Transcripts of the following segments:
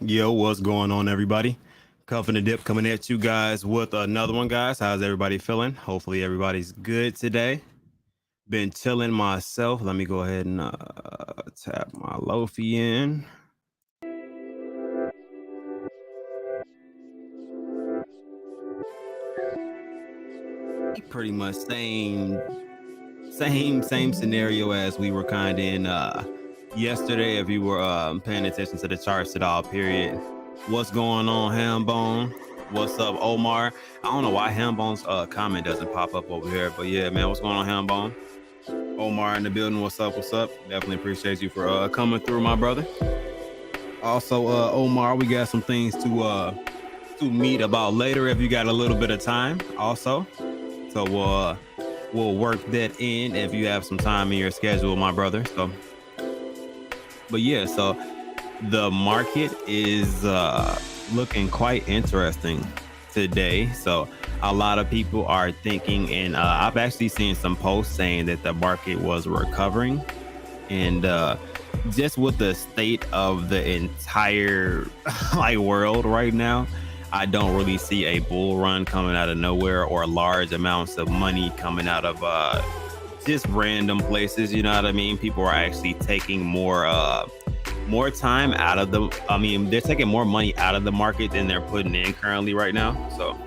Yo, what's going on, everybody? Cuffing the Dip coming at you guys with another one, guys. How's everybody feeling? Hopefully everybody's good today. Been chilling myself. Let me go ahead and tap my Lofi in. Pretty much same scenario as we were kind of in yesterday. If you were paying attention to the charts at all, period. What's going on, Hambone? What's up, Omar? I don't know why Hambone's comment doesn't pop up over here, but yeah, man, what's going on, Hambone? Omar in the building. What's up? Definitely appreciate you for coming through, my brother. Also, Omar, we got some things to meet about later if you got a little bit of time also. So we'll work that in if you have some time in your schedule, my brother. So, but yeah, so the market is looking quite interesting today. So a lot of people are thinking, and I've actually seen some posts saying that the market was recovering, and just with the state of the entire world right now, I don't really see a bull run coming out of nowhere or large amounts of money coming out of just random places. You know what I mean? People are actually taking more time out of they're taking more money out of the market than they're putting in currently right now. So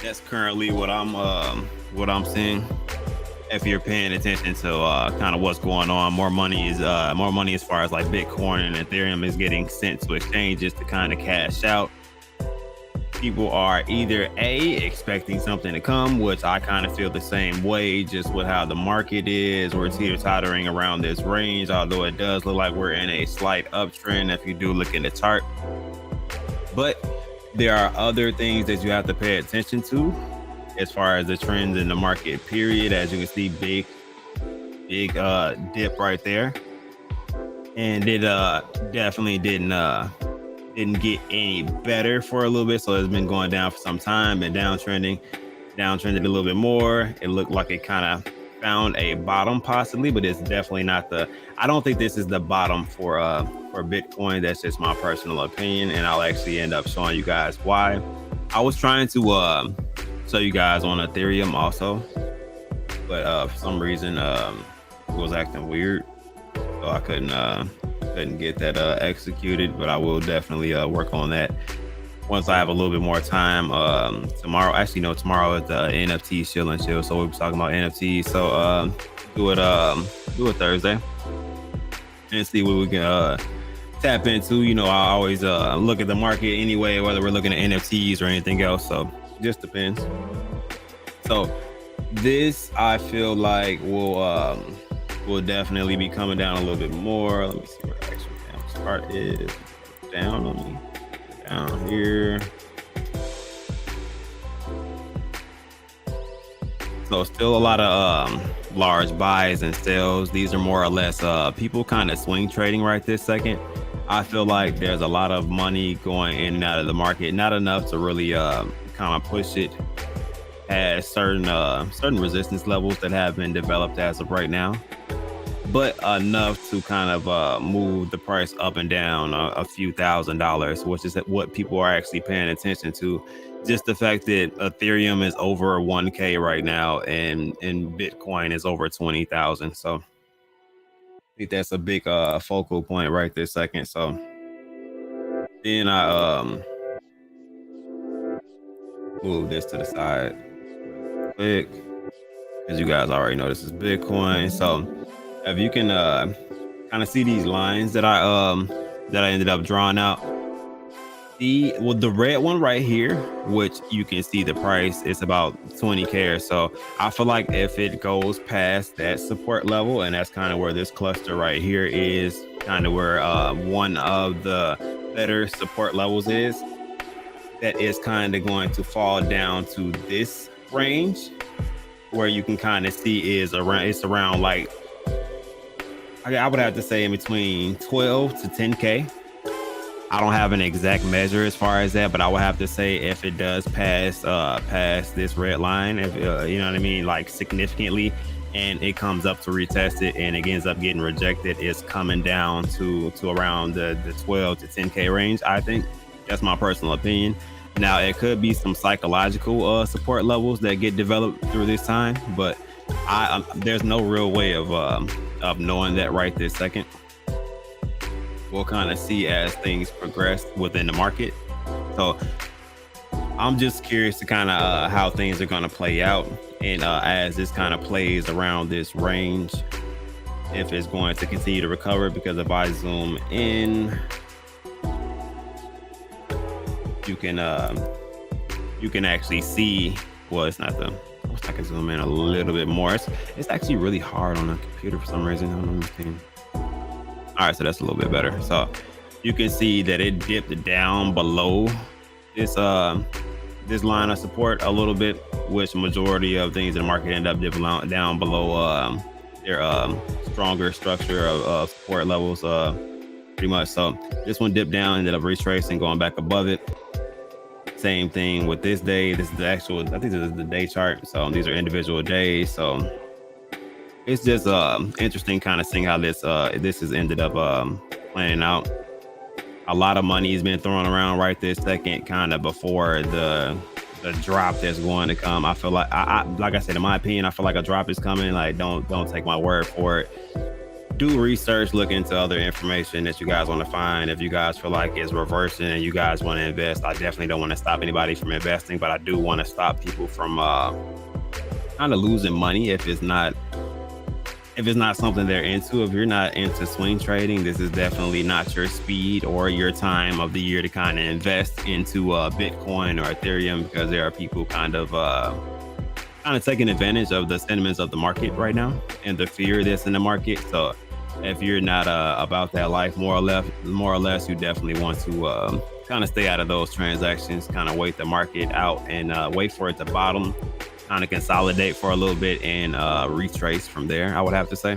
that's currently what I'm seeing. If you're paying attention to kind of what's going on, more money as far as like Bitcoin and Ethereum is getting sent to exchanges to kind of cash out. People are either expecting something to come, which I kind of feel the same way, just with how the market is. We're teeter-tottering around this range, although it does look like we're in a slight uptrend if you do look in the chart. But there are other things that you have to pay attention to as far as the trends in the market, period. As you can see, big dip right there, and it definitely didn't get any better for a little bit. So it's been going down for some time, and downtrending a little bit more. It looked like it kind of found a bottom possibly, but it's definitely not I don't think this is the bottom for Bitcoin. That's just my personal opinion, and I'll actually end up showing you guys why. I was trying to show you guys on Ethereum also, but for some reason it was acting weird, so I couldn't get that executed. But I will definitely work on that once I have a little bit more time. Tomorrow is the NFT chill and chill, so we'll be talking about NFTs. So do it Thursday and see what we can tap into. You know, I always look at the market anyway, whether we're looking at NFTs or anything else. So just depends. So this, I feel like will definitely be coming down a little bit more. Let me see where the actual chart is. Down on me. Down here. So still a lot of large buys and sells. These are more or less people kind of swing trading right this second. I feel like there's a lot of money going in and out of the market, not enough to really kind of push it has certain resistance levels that have been developed as of right now, but enough to kind of move the price up and down a few $1,000s, which is what people are actually paying attention to. Just the fact that Ethereum is over 1K right now, and Bitcoin is over 20,000. So I think that's a big focal point right this second. So then I move this to the side real quick, because you guys already know this is Bitcoin. So if you can kind of see these lines that I ended up drawing out, the red one right here, which you can see the price is about 20K or so. I feel like if it goes past that support level, and that's kind of where this cluster right here is, kind of where one of the better support levels is, that is kind of going to fall down to this range, where you can kind of see is around, it's around like, I would have to say in between 12 to 10K. I don't have an exact measure as far as that, but I would have to say if it does pass this red line, if you know what I mean, like significantly, and it comes up to retest it and it ends up getting rejected, it's coming down to around the 12 to 10K range. I think that's my personal opinion. Now, it could be some psychological support levels that get developed through this time, but there's no real way of knowing that right this second. We'll kind of see as things progress within the market. So I'm just curious to kind of how things are going to play out, and as this kind of plays around this range, if it's going to continue to recover. Because if I zoom in, you can actually see, well, it's not the, I wish I could zoom in a little bit more. It's actually really hard on a computer for some reason. I don't understand. All right, so that's a little bit better. So you can see that it dipped down below this this line of support a little bit, which majority of things in the market end up dipping down below their stronger structure of support levels, pretty much. So this one dipped down, ended up retracing, going back above it. Same thing with this day. This is the actual, I think this is the day chart. So these are individual days. So it's just interesting kind of seeing how this has ended up playing out. A lot of money has been thrown around right this second, kind of before the drop that's going to come. I feel like, like I said, in my opinion, I feel like a drop is coming. Like, don't take my word for it. Do research, look into other information that you guys want to find. If you guys feel like it's reversing and you guys want to invest, I definitely don't want to stop anybody from investing, but I do want to stop people from kind of losing money if it's not something they're into. If you're not into swing trading, this is definitely not your speed or your time of the year to kind of invest into Bitcoin or Ethereum, because there are people kind of taking advantage of the sentiments of the market right now and the fear that's in the market. So if you're not about that life, more or less, you definitely want to kind of stay out of those transactions, kind of wait the market out and wait for it to bottom, kind of consolidate for a little bit and retrace from there, I would have to say.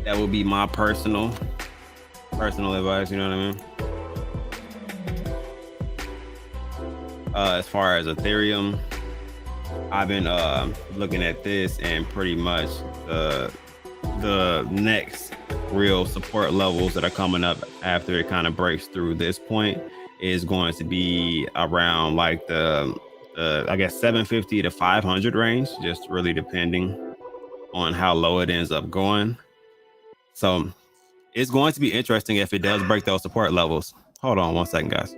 That would be my personal advice, you know what I mean? As far as Ethereum, I've been looking at this, and pretty much the next real support levels that are coming up after it kind of breaks through this point is going to be around like the I guess 750 to 500 range, just really depending on how low it ends up going. So it's going to be interesting if it does break those support levels. Hold on one second, guys.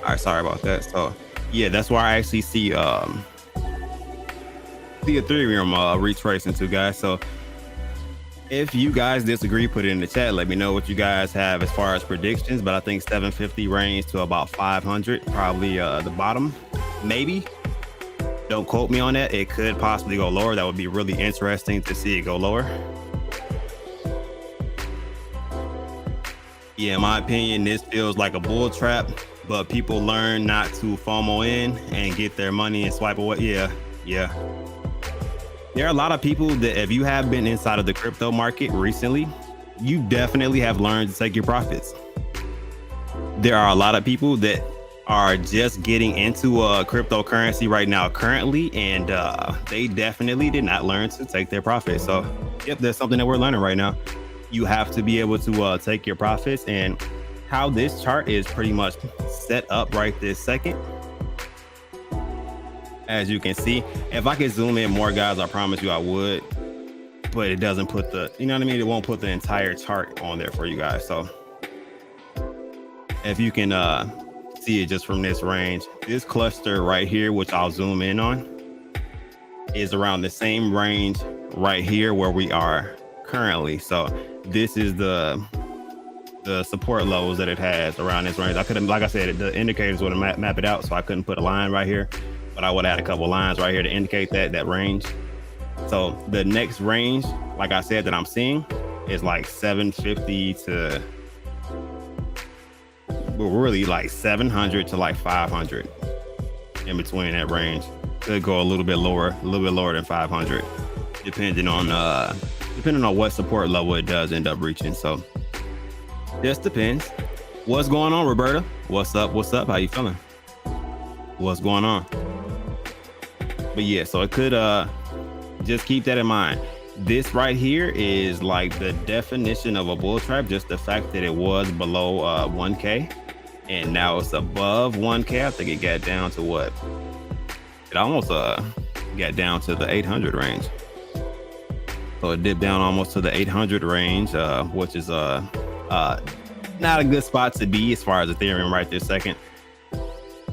All right, sorry about that. So yeah, that's where I actually see the Ethereum retracing to, guys. So if you guys disagree, put it in the chat. Let me know what you guys have as far as predictions. But I think 750 range to about 500, probably the bottom, maybe. Don't quote me on that. It could possibly go lower. That would be really interesting to see it go lower. Yeah, in my opinion, this feels like a bull trap, but people learn not to FOMO in and get their money and swipe away. Yeah. There are a lot of people that if you have been inside of the crypto market recently, you definitely have learned to take your profits. There are a lot of people that are just getting into cryptocurrency right now currently, and they definitely did not learn to take their profits. So yep, there's something that we're learning right now. You have to be able to take your profits, and how this chart is pretty much set up right this second. As you can see, if I could zoom in more, guys, I promise you I would, but it doesn't put the, you know what I mean? It won't put the entire chart on there for you guys. So if you can see it just from this range, this cluster right here, which I'll zoom in on, is around the same range right here where we are currently. So this is the support levels that it has around this range. I couldn't, like I said, the indicators would have map it out, so I couldn't put a line right here, but I would add a couple lines right here to indicate that range. So the next range, like I said, that I'm seeing is like 750 to, but really like 700 to like 500, in between that range. Could go a little bit lower than 500, depending on what support level it does end up reaching. So just depends. What's going on, Roberta? What's up? How you feeling? What's going on? But yeah, so it could just keep that in mind. This right here is like the definition of a bull trap, just the fact that it was below 1K and now it's above 1K. I think it got down to what? It almost got down to the 800 range. So it dipped down almost to the 800 range, which is not a good spot to be as far as Ethereum right this second.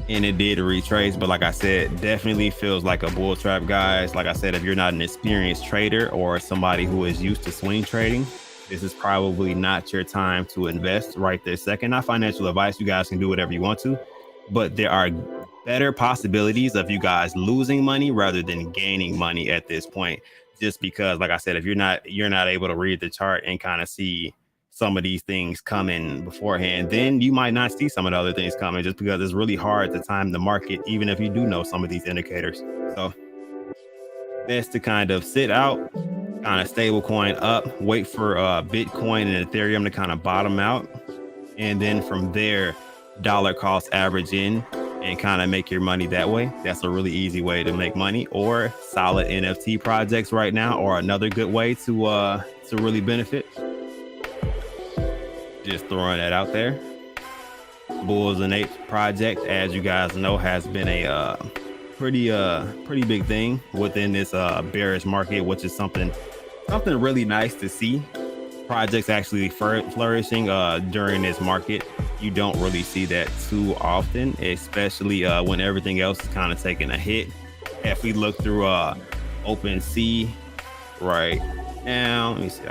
And it did retrace, but like I said, definitely feels like a bull trap, guys. Like I said, if you're not an experienced trader or somebody who is used to swing trading, this is probably not your time to invest right this second. Not financial advice. You guys can do whatever you want to, but there are better possibilities of you guys losing money rather than gaining money at this point. Just because, like I said, if you're not able to read the chart and kind of see some of these things coming beforehand, then you might not see some of the other things coming, just because it's really hard to time the market, even if you do know some of these indicators. So best to kind of sit out, kind of stable coin up, wait for Bitcoin and Ethereum to kind of bottom out, and then from there dollar cost average in and kind of make your money that way. That's a really easy way to make money. Or solid NFT projects right now, or another good way to really benefit. Just throwing that out there. Bulls and Apes project, as you guys know, has been a pretty big thing within this bearish market, which is something really nice to see. Projects actually flourishing during this market. You don't really see that too often, especially when everything else is kind of taking a hit. If we look through OpenSea right now, let me see.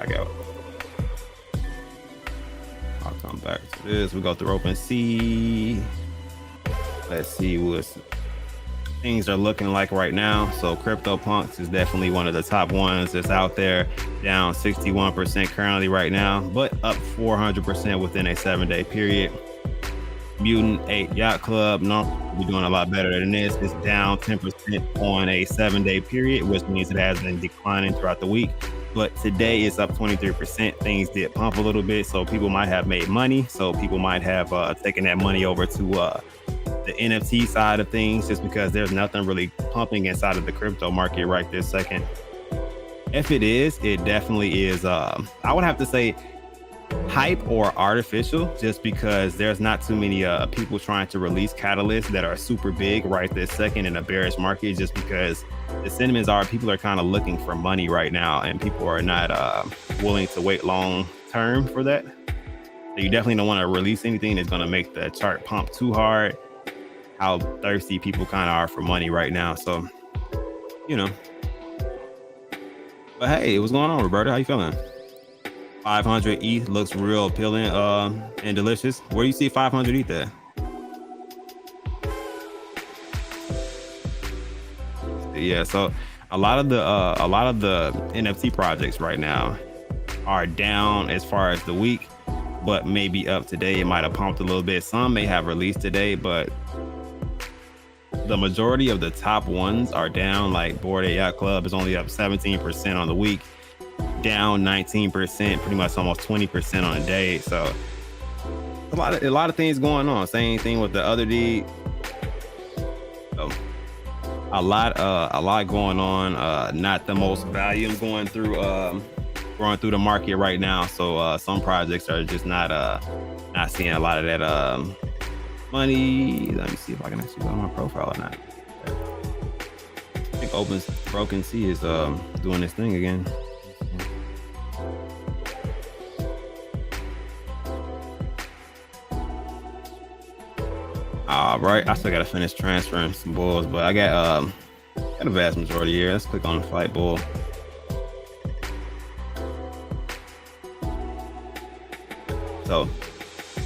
I'll come back to this. We go through OpenSea. Let's see what things are looking like right now. So CryptoPunks is definitely one of the top ones that's out there, down 61% currently right now, but up 400% within a 7-day period. Mutant 8 Yacht Club, no, we're doing a lot better than this. It's down 10% on a 7-day period, which means it has been declining throughout the week. But today it's up 23%. Things did pump a little bit, so people might have made money. So people might have taken that money over to the NFT side of things, just because there's nothing really pumping inside of the crypto market right this second. If it is, it definitely is. I would have to say hype or artificial, just because there's not too many people trying to release catalysts that are super big right this second in a bearish market, just because the sentiments are people are kind of looking for money right now, and people are not willing to wait long term for that. So you definitely don't want to release anything that's going to make the chart pump too hard. how thirsty people kind of are for money right now. So, you know. But hey, what's going on, Roberta? How you feeling? 500 ETH looks real appealing and delicious. Where do you see 500 ETH at? Yeah, so a lot of the NFT projects right now are down as far as the week, but maybe up today. It might have pumped a little bit. Some may have released today, but the majority of the top ones are down. Like Bored Ape Yacht Club is only up 17% on the week, down 19%, pretty much almost 20% on a day. So a lot of things going on. Same thing with the other deed. So a lot going on. Not the most volume going through the market right now. So some projects are just not seeing a lot of that money. Let me see if I can actually go on my profile or not. I think Opens Broken Sea is doing this thing again. All right, I still gotta finish transferring some bulls, but I got a vast majority here. Let's click on the Flight Bull. So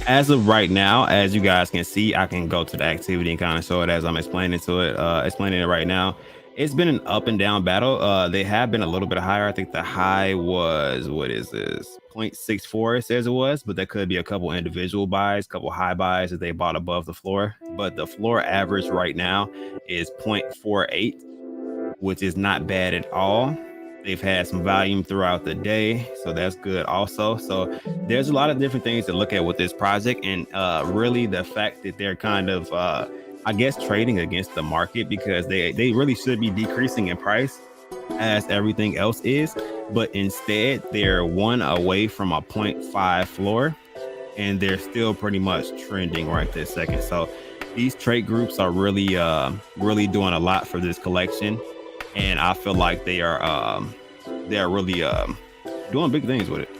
as of right now, as you guys can see, I can go to the activity and kind of show it as I'm explaining it right now. It's been an up and down battle. They have been a little bit higher. I think the high was, what is this, 0.64 it says it was, but there could be a couple individual buys, couple high buys that they bought above the floor. But the floor average right now is 0.48, which is not bad at all. They've had some volume throughout the day, so that's good also. So there's a lot of different things to look at with this project, and really the fact that they're kind of, I guess, trading against the market, because they really should be decreasing in price as everything else is, but instead they're one away from a 0.5 floor, and they're still pretty much trending right this second. So these trade groups are really doing a lot for this collection. And I feel like they are really doing big things with it.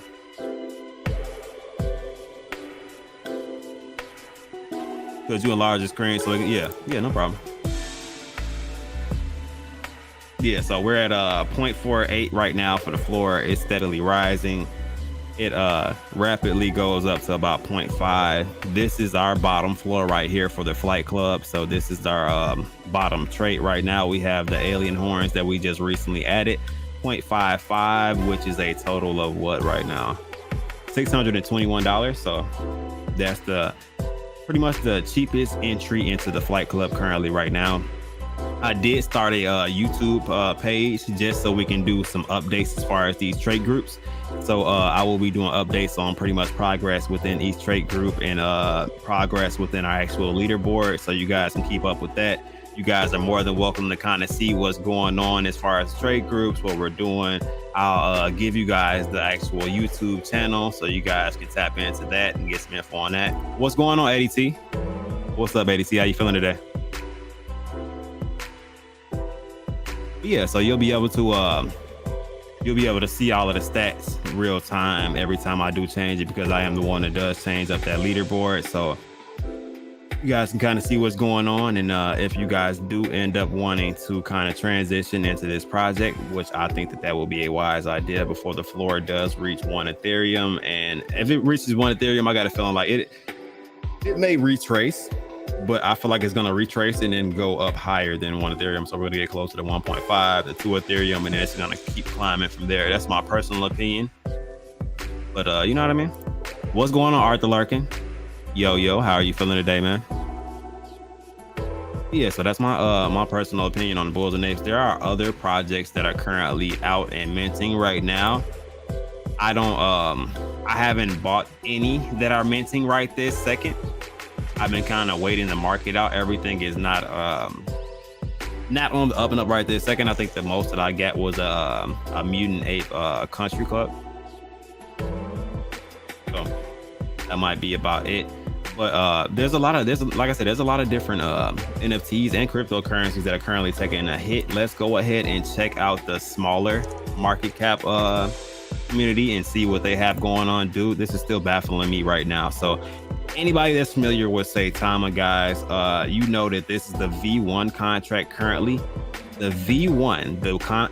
Because you enlarge the screen, so yeah, no problem. Yeah, so we're at 0.48 right now for the floor. It's steadily rising. It rapidly goes up to about 0.5. This is our bottom floor right here for the Flight Club. So this is our bottom trait right now. We have the alien horns that we just recently added, 0.55, which is a total of what right now? $621. So that's pretty much the cheapest entry into the Flight Club currently right now. I did start a YouTube page just so we can do some updates as far as these trade groups. So I will be doing updates on pretty much progress within each trade group and progress within our actual leaderboard, so you guys can keep up with that. You guys are more than welcome to kind of see what's going on as far as trade groups, what we're doing. I'll give you guys the actual YouTube channel so you guys can tap into that and get some info on that. What's going on, ADT? What's up, ADT? How you feeling today? Yeah, so you'll be able to see all of the stats real time every time I do change it, because I am the one that does change up that leaderboard. So you guys can kind of see what's going on. And if you guys do end up wanting to kind of transition into this project, which I think that will be a wise idea before the floor does reach 1 Ethereum. And if it reaches 1 Ethereum, I got a feeling like it may retrace, but I feel like it's going to retrace and then go up higher than 1 Ethereum. So we're going to get closer to 1.5 to 2 Ethereum, and then it's going to keep climbing from there. That's my personal opinion. But you know what I mean? What's going on, Arthur Larkin? Yo, how are you feeling today, man? Yeah, so that's my personal opinion on the Bulls and Apes. There are other projects that are currently out and minting right now. I haven't bought any that are minting right this second. I've been kind of waiting the market out. Everything is not on the up and up right this second. I think the most that I got was a Mutant Ape Country Club. So that might be about it. But there's a lot of different NFTs and cryptocurrencies that are currently taking a hit. Let's go ahead and check out the smaller market cap community and see what they have going on. Dude, this is still baffling me right now. So anybody that's familiar with Saitama, guys, you know that this is the V1 contract currently. The V1,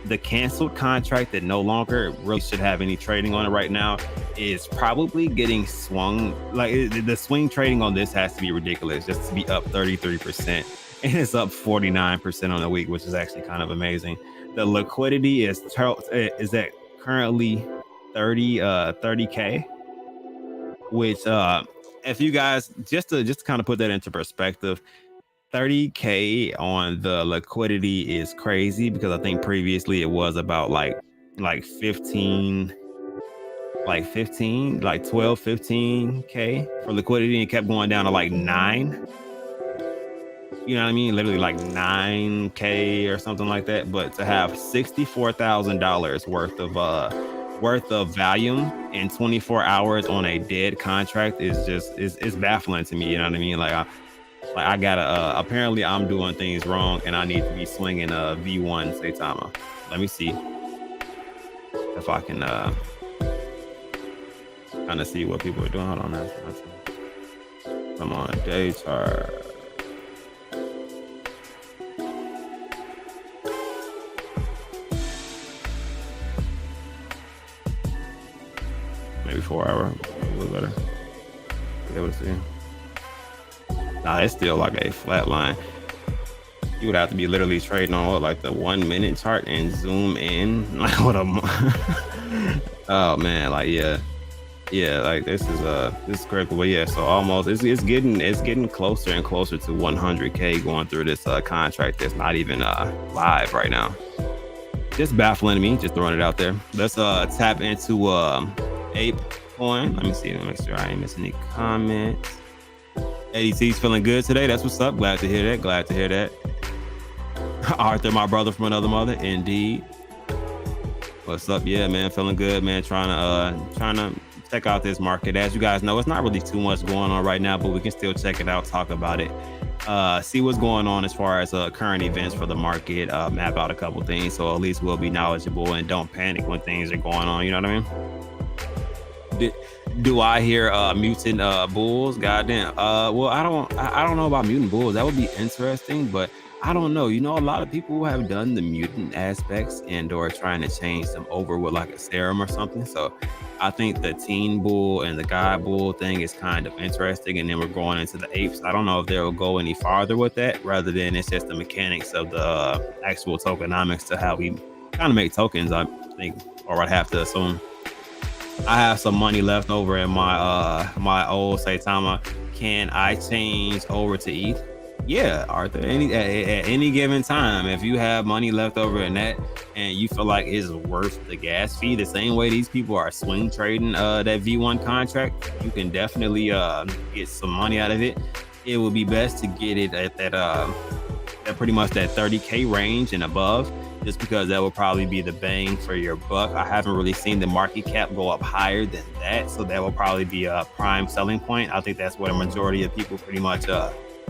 the canceled contract that no longer really should have any trading on it right now, is probably getting swung. Like the swing trading on this has to be ridiculous, just to be up 33%, and it's up 49% on the week, which is actually kind of amazing. The liquidity is at currently 30K, which if you guys just to kind of put that into perspective, 30K on the liquidity is crazy, because I think previously it was about like 15, like 12, 15K for liquidity, and it kept going down to like 9. You know what I mean? Literally like 9K or something like that. But to have $64,000 worth of volume in 24 hours on a dead contract is baffling to me. You know what I mean? I gotta, apparently I'm doing things wrong, and I need to be swinging a V1 Saitama. Let me see if I can kind of see what people are doing. Hold on, come on, day chart. Maybe 4 hour, a little better. Be able to see. Nah, it's still like a flat line. You would have to be literally trading on like the 1 minute chart and zoom in. Like what a oh man, like yeah, like this is critical. But yeah, so almost it's getting closer and closer to 100K going through this contract that's not even live right now. Just baffling to me, just throwing it out there. Let's tap into ApeCoin. Let me see, make sure I ain't missing any comments. ADT's feeling good today. That's what's up. Glad to hear that. Arthur, my brother from another mother, indeed. What's up? Yeah, man, feeling good, man. Trying to check out this market. As you guys know, it's not really too much going on right now, but we can still check it out, talk about it, see what's going on as far as current events for the market, map out a couple things, so at least we'll be knowledgeable and don't panic when things are going on. You know what I mean? Do I hear mutant bulls? Goddamn. Well, I don't know about mutant bulls. That would be interesting, but I don't know. You know, a lot of people have done the mutant aspects and/or trying to change them over with like a serum or something. So I think the teen bull and the guy bull thing is kind of interesting. And then we're going into the apes. I don't know if they'll go any farther with that, rather than it's just the mechanics of the actual tokenomics to how we kind of make tokens, I think, or I'd have to assume. I have some money left over in my my old Saitama. Can I change over to ETH? Yeah, Arthur. At any given time, if you have money left over in that and you feel like it's worth the gas fee, the same way these people are swing trading that V1 contract, you can definitely get some money out of it. It would be best to get it at that pretty much that 30K range and above, just because that will probably be the bang for your buck. I haven't really seen the market cap go up higher than that, so that will probably be a prime selling point. I think that's where the majority of people pretty much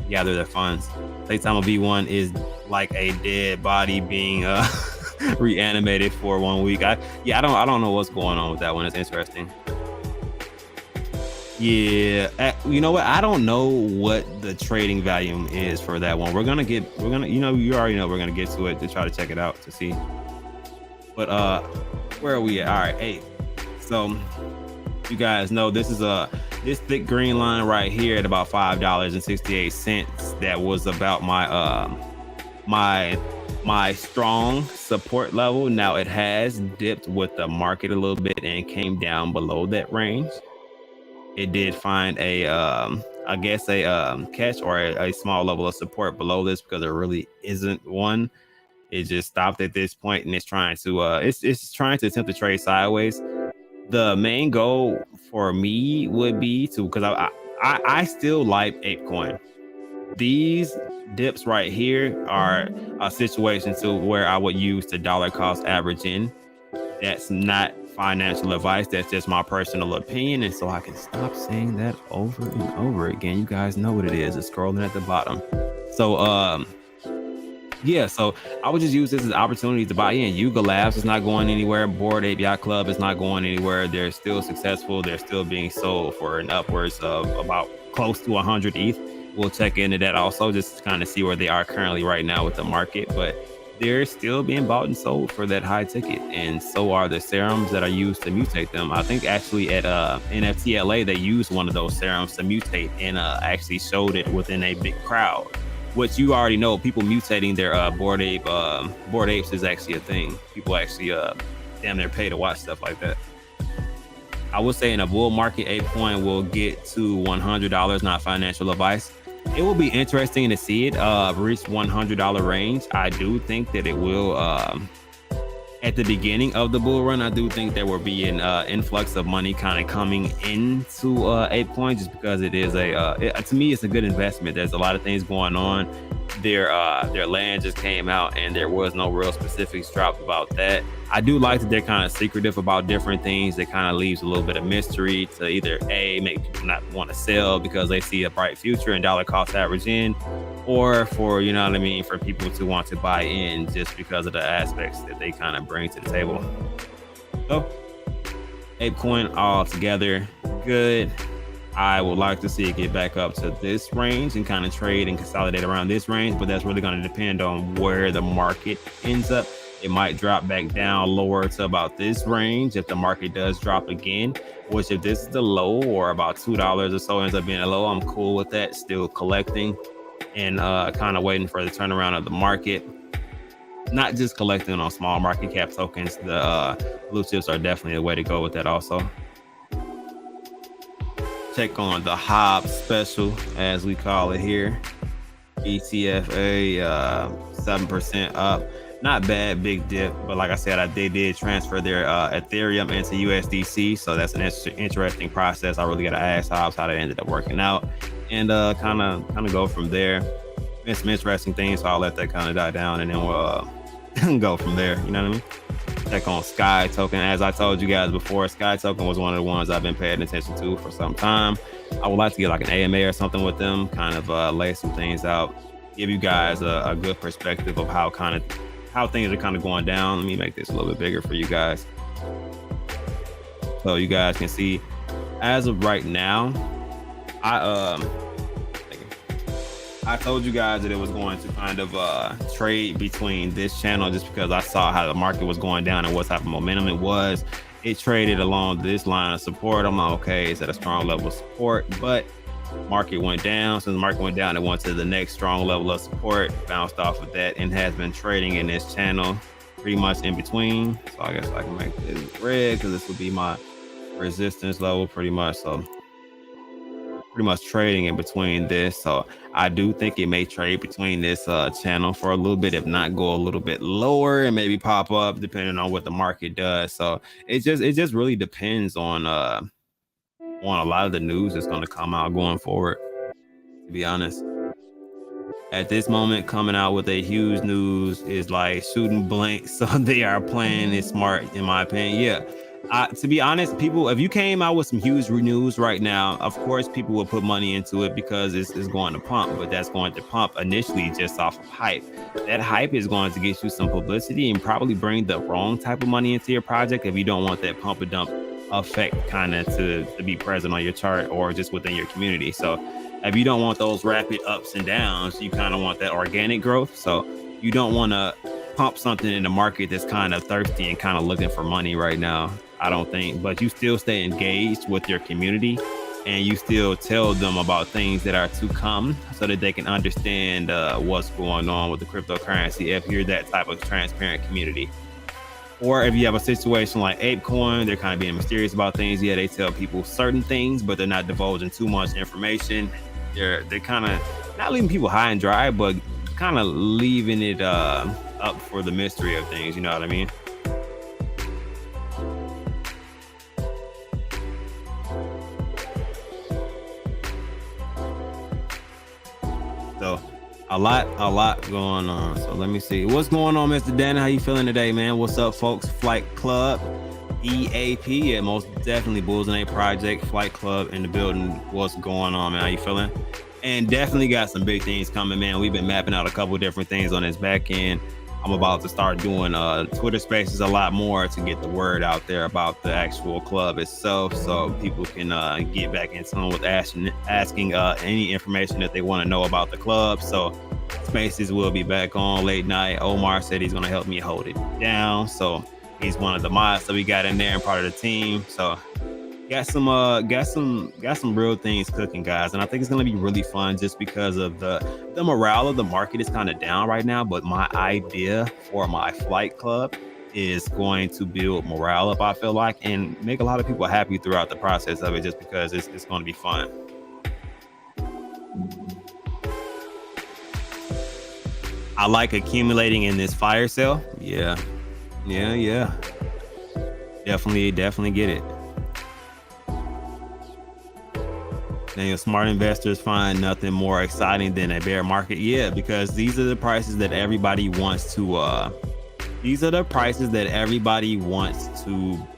gather their funds. Saitama V1 is like a dead body being reanimated for 1 week. I don't know what's going on with that one. It's interesting. Yeah, you know what? I don't know what the trading volume is for that one. You already know we're gonna get to it to try to check it out to see. But where are we at? All right, 8. So you guys know this is this thick green line right here at about $5.68. That was about my strong support level. Now it has dipped with the market a little bit and came down below that range. It did find a catch or a small level of support below this, because there really isn't one. It just stopped at this point, and it's trying to attempt to trade sideways. The main goal for me would be to, because I still like ApeCoin. These dips right here are a situation to where I would use the dollar cost average in. That's not financial advice. That's just my personal opinion. And so I can stop saying that over and over again. You guys know what it is. It's scrolling at the bottom. So Yeah, so I would just use this as an opportunity to buy in. Yuga Labs is not going anywhere. Bored Ape Yacht Club is not going anywhere. They're still successful. They're still being sold for an upwards of about close to 100 ETH. We'll check into that also just to kind of see where they are currently right now with the market. But they're still being bought and sold for that high ticket. And so are the serums that are used to mutate them. I think actually at NFT LA, they used one of those serums to mutate and actually showed it within a big crowd. Which you already know, people mutating their Bored Apes is actually a thing. People actually damn near pay to watch stuff like that. I would say in a bull market, ApeCoin will get to $100, not financial advice. It will be interesting to see it reach $100 range. I do think that it will, at the beginning of the bull run, I do think there will be an influx of money kind of coming into ApeCoin just because it is to me, it's a good investment. There's a lot of things going on. Their land just came out and there was no real specifics dropped about that. I do like that they're kind of secretive about different things. It kind of leaves a little bit of mystery to either make people not want to sell because they see a bright future and dollar cost average in, or for, you know what I mean, for people to want to buy in just because of the aspects that they kind of bring to the table. So ApeCoin all together good. I would like to see it get back up to this range and kind of trade and consolidate around this range, but that's really going to depend on where the market ends up. It might drop back down lower to about this range if the market does drop again, which if this is the low or about $2 or so ends up being a low, I'm cool with that. Still collecting and kind of waiting for the turnaround of the market. Not just collecting on small market cap tokens. The blue chips are definitely the way to go with that also. Check on the Hobbs special, as we call it here. ETFA 7% up. Not bad, big dip, but like I said, they did transfer their Ethereum into USDC, so that's an interesting process. I really got to ask Hobbs how that ended up working out, and kind of go from there. It's some interesting things, so I'll let that kind of die down, and then we'll go from there. You know what I mean? Check on Sky Token. As I told you guys before, Sky Token was one of the ones I've been paying attention to for some time. I would like to get like an AMA or something with them, kind of lay some things out, give you guys a good perspective of how things are kind of going down. Let me make this a little bit bigger for you guys, so you guys can see. As of right now, I told you guys that it was going to kind of trade between this channel just because I saw how the market was going down and what type of momentum it was. It traded along this line of support. I'm like, okay, it's at a strong level of support, but market went down. Since the market went down, it went to the next strong level of support, bounced off of that, and has been trading in this channel pretty much in between. So I guess I can make this red because this would be my resistance level pretty much. So pretty much trading in between this. So I do think it may trade between this channel for a little bit, if not go a little bit lower and maybe pop up depending on what the market does. So it just really depends on a lot of the news that's going to come out going forward, to be honest. At this moment, coming out with a huge news is like shooting blank. So they are playing it smart, in my opinion. Yeah. To be honest, people, if you came out with some huge news right now, of course, people will put money into it because it's going to pump, but that's going to pump initially just off of hype. That hype is going to get you some publicity and probably bring the wrong type of money into your project if you don't want that pump and dump effect kind of to be present on your chart or just within your community. So if you don't want those rapid ups and downs, you kind of want that organic growth. So you don't want to pump something in the market that's kind of thirsty and kind of looking for money right now, I don't think. But you still stay engaged with your community and you still tell them about things that are to come so that they can understand what's going on with the cryptocurrency if you're that type of transparent community. Or if you have a situation like ApeCoin, they're kind of being mysterious about things. Yeah, they tell people certain things, but they're not divulging too much information. They're kind of not leaving people high and dry, but kind of leaving it up for the mystery of things. You know what I mean? So a lot going on. So let me see what's going on, Mr. Danny. How you feeling today, man? What's up, folks? Flight Club, EAP, yeah, most definitely Bulls in a Project, Flight Club in the building. What's going on, man? How you feeling? and definitely got some big things coming, man. We've been mapping out a couple different things on his back end. I'm about to start doing Twitter spaces a lot more to get the word out there about the actual club itself, so people can get back in tune with asking any information that they want to know about the club. So spaces will be back on late night. Omar said he's going to help me hold it down, so he's one of the mods that we got in there and part of the team. So got some real things cooking, guys, and I think it's gonna be really fun just because of the morale of the market is kind of down right now. But my idea for my flight club is going to build morale up, I feel like, and make a lot of people happy throughout the process of it, just because it's going to be fun. I like accumulating in this fire sale. Yeah. Definitely get it. Now, smart investors find nothing more exciting than a bear market. Yeah, because these are the prices that everybody wants to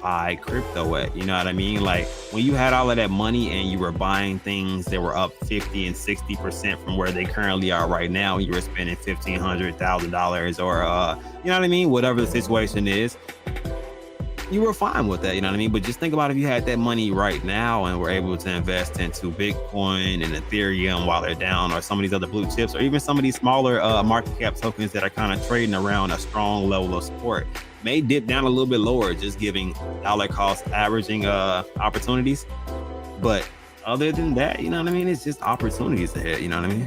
buy crypto at. You know what I mean? Like when you had all of that money and you were buying things that were up 50 and 60% from where they currently are right now, you were spending $1,500, $1,000, or you know what I mean? Whatever the situation is, you were fine with that, you know what I mean? But just think about if you had that money right now and were able to invest into Bitcoin and Ethereum while they're down, or some of these other blue chips, or even some of these smaller market cap tokens that are kind of trading around a strong level of support. May dip down a little bit lower, just giving dollar cost averaging opportunities. But other than that, you know what I mean? It's just opportunities ahead, you know what I mean?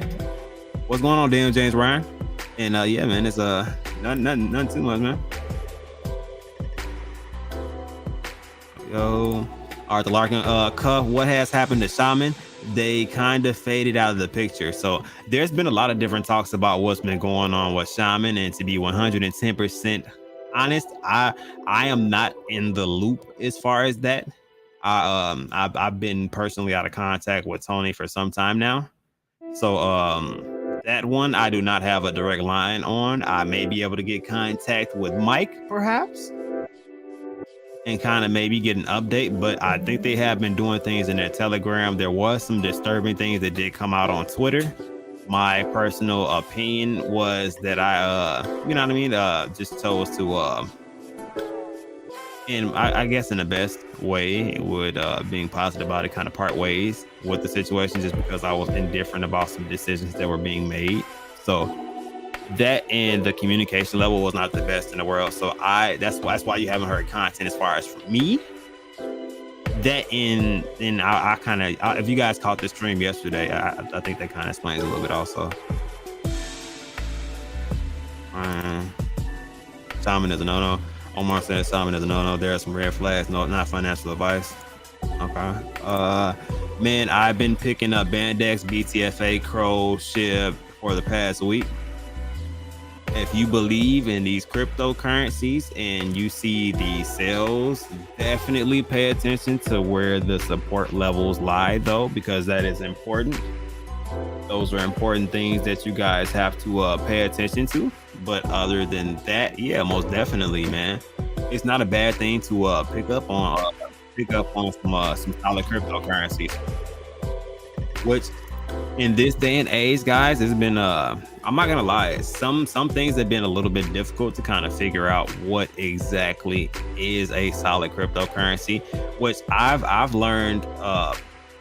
What's going on, Dan James Ryan? And yeah, man, it's nothing too much, man. Yo, Arthur Larkin, Cuff, what has happened to Shaman? They kind of faded out of the picture. So there's been a lot of different talks about what's been going on with Shaman, and to be 110% honest, I am not in the loop as far as that. I've been personally out of contact with Tony for some time now. So that one I do not have a direct line on. I may be able to get contact with Mike perhaps and kind of maybe get an update, but I think they have been doing things in their Telegram. There was some disturbing things that did come out on Twitter. My personal opinion was that I you know what I mean, just chose to and I guess in the best way would being positive about it, kind of part ways with the situation, just because I was indifferent about some decisions that were being made. So that and the communication level was not the best in the world. So that's why you haven't heard content as far as for me. That and I kind of, if you guys caught the stream yesterday, I think that kind of explains a little bit also. Simon is a no-no. Omar said Simon is a no-no. There are some red flags. No, not financial advice. Okay. Man, I've been picking up Bandex, BTFA, Crow, SHIB for the past week. If you believe in these cryptocurrencies and you see the sales, definitely pay attention to where the support levels lie, though, because that is important. Those are important things that you guys have to pay attention to. But other than that, yeah, most definitely, man, it's not a bad thing to pick up on some solid cryptocurrencies. Which, in this day and age, guys, it's been I'm not gonna lie, some things have been a little bit difficult to kind of figure out what exactly is a solid cryptocurrency, which I've learned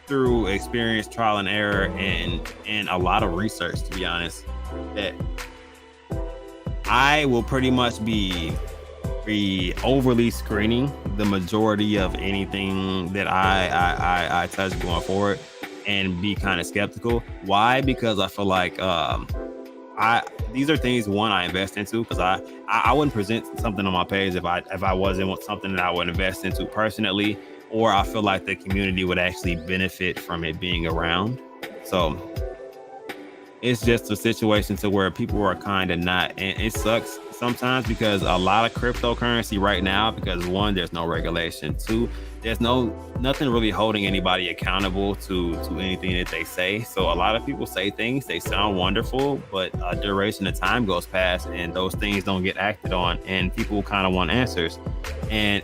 through experience, trial and error, and a lot of research, to be honest, that I will pretty much be overly screening the majority of anything that I touch going forward, and be kind of skeptical. Why? Because I feel like these are things, one, I invest into, because I wouldn't present something on my page if I wasn't something that I would invest into personally, or I feel like the community would actually benefit from it being around. So it's just a situation to where people are kind of not, and it sucks sometimes because a lot of cryptocurrency right now, because one, there's no regulation, two, there's nothing really holding anybody accountable to anything that they say. So a lot of people say things, they sound wonderful, but a duration of time goes past and those things don't get acted on, and people kind of want answers. And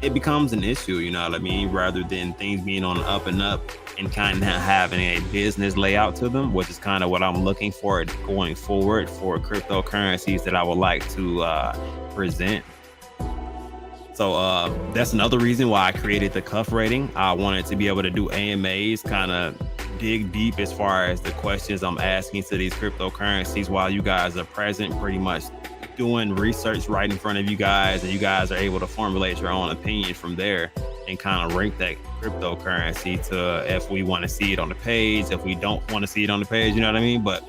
it becomes an issue, you know what I mean? Rather than things being on the up and up and kind of having a business layout to them, which is kind of what I'm looking for going forward for cryptocurrencies that I would like to present. So that's another reason why I created the cuff rating. I wanted to be able to do AMAs, kind of dig deep as far as the questions I'm asking to these cryptocurrencies while you guys are present, pretty much doing research right in front of you guys, and you guys are able to formulate your own opinion from there and kind of rank that cryptocurrency to if we want to see it on the page, if we don't want to see it on the page, you know what I mean? But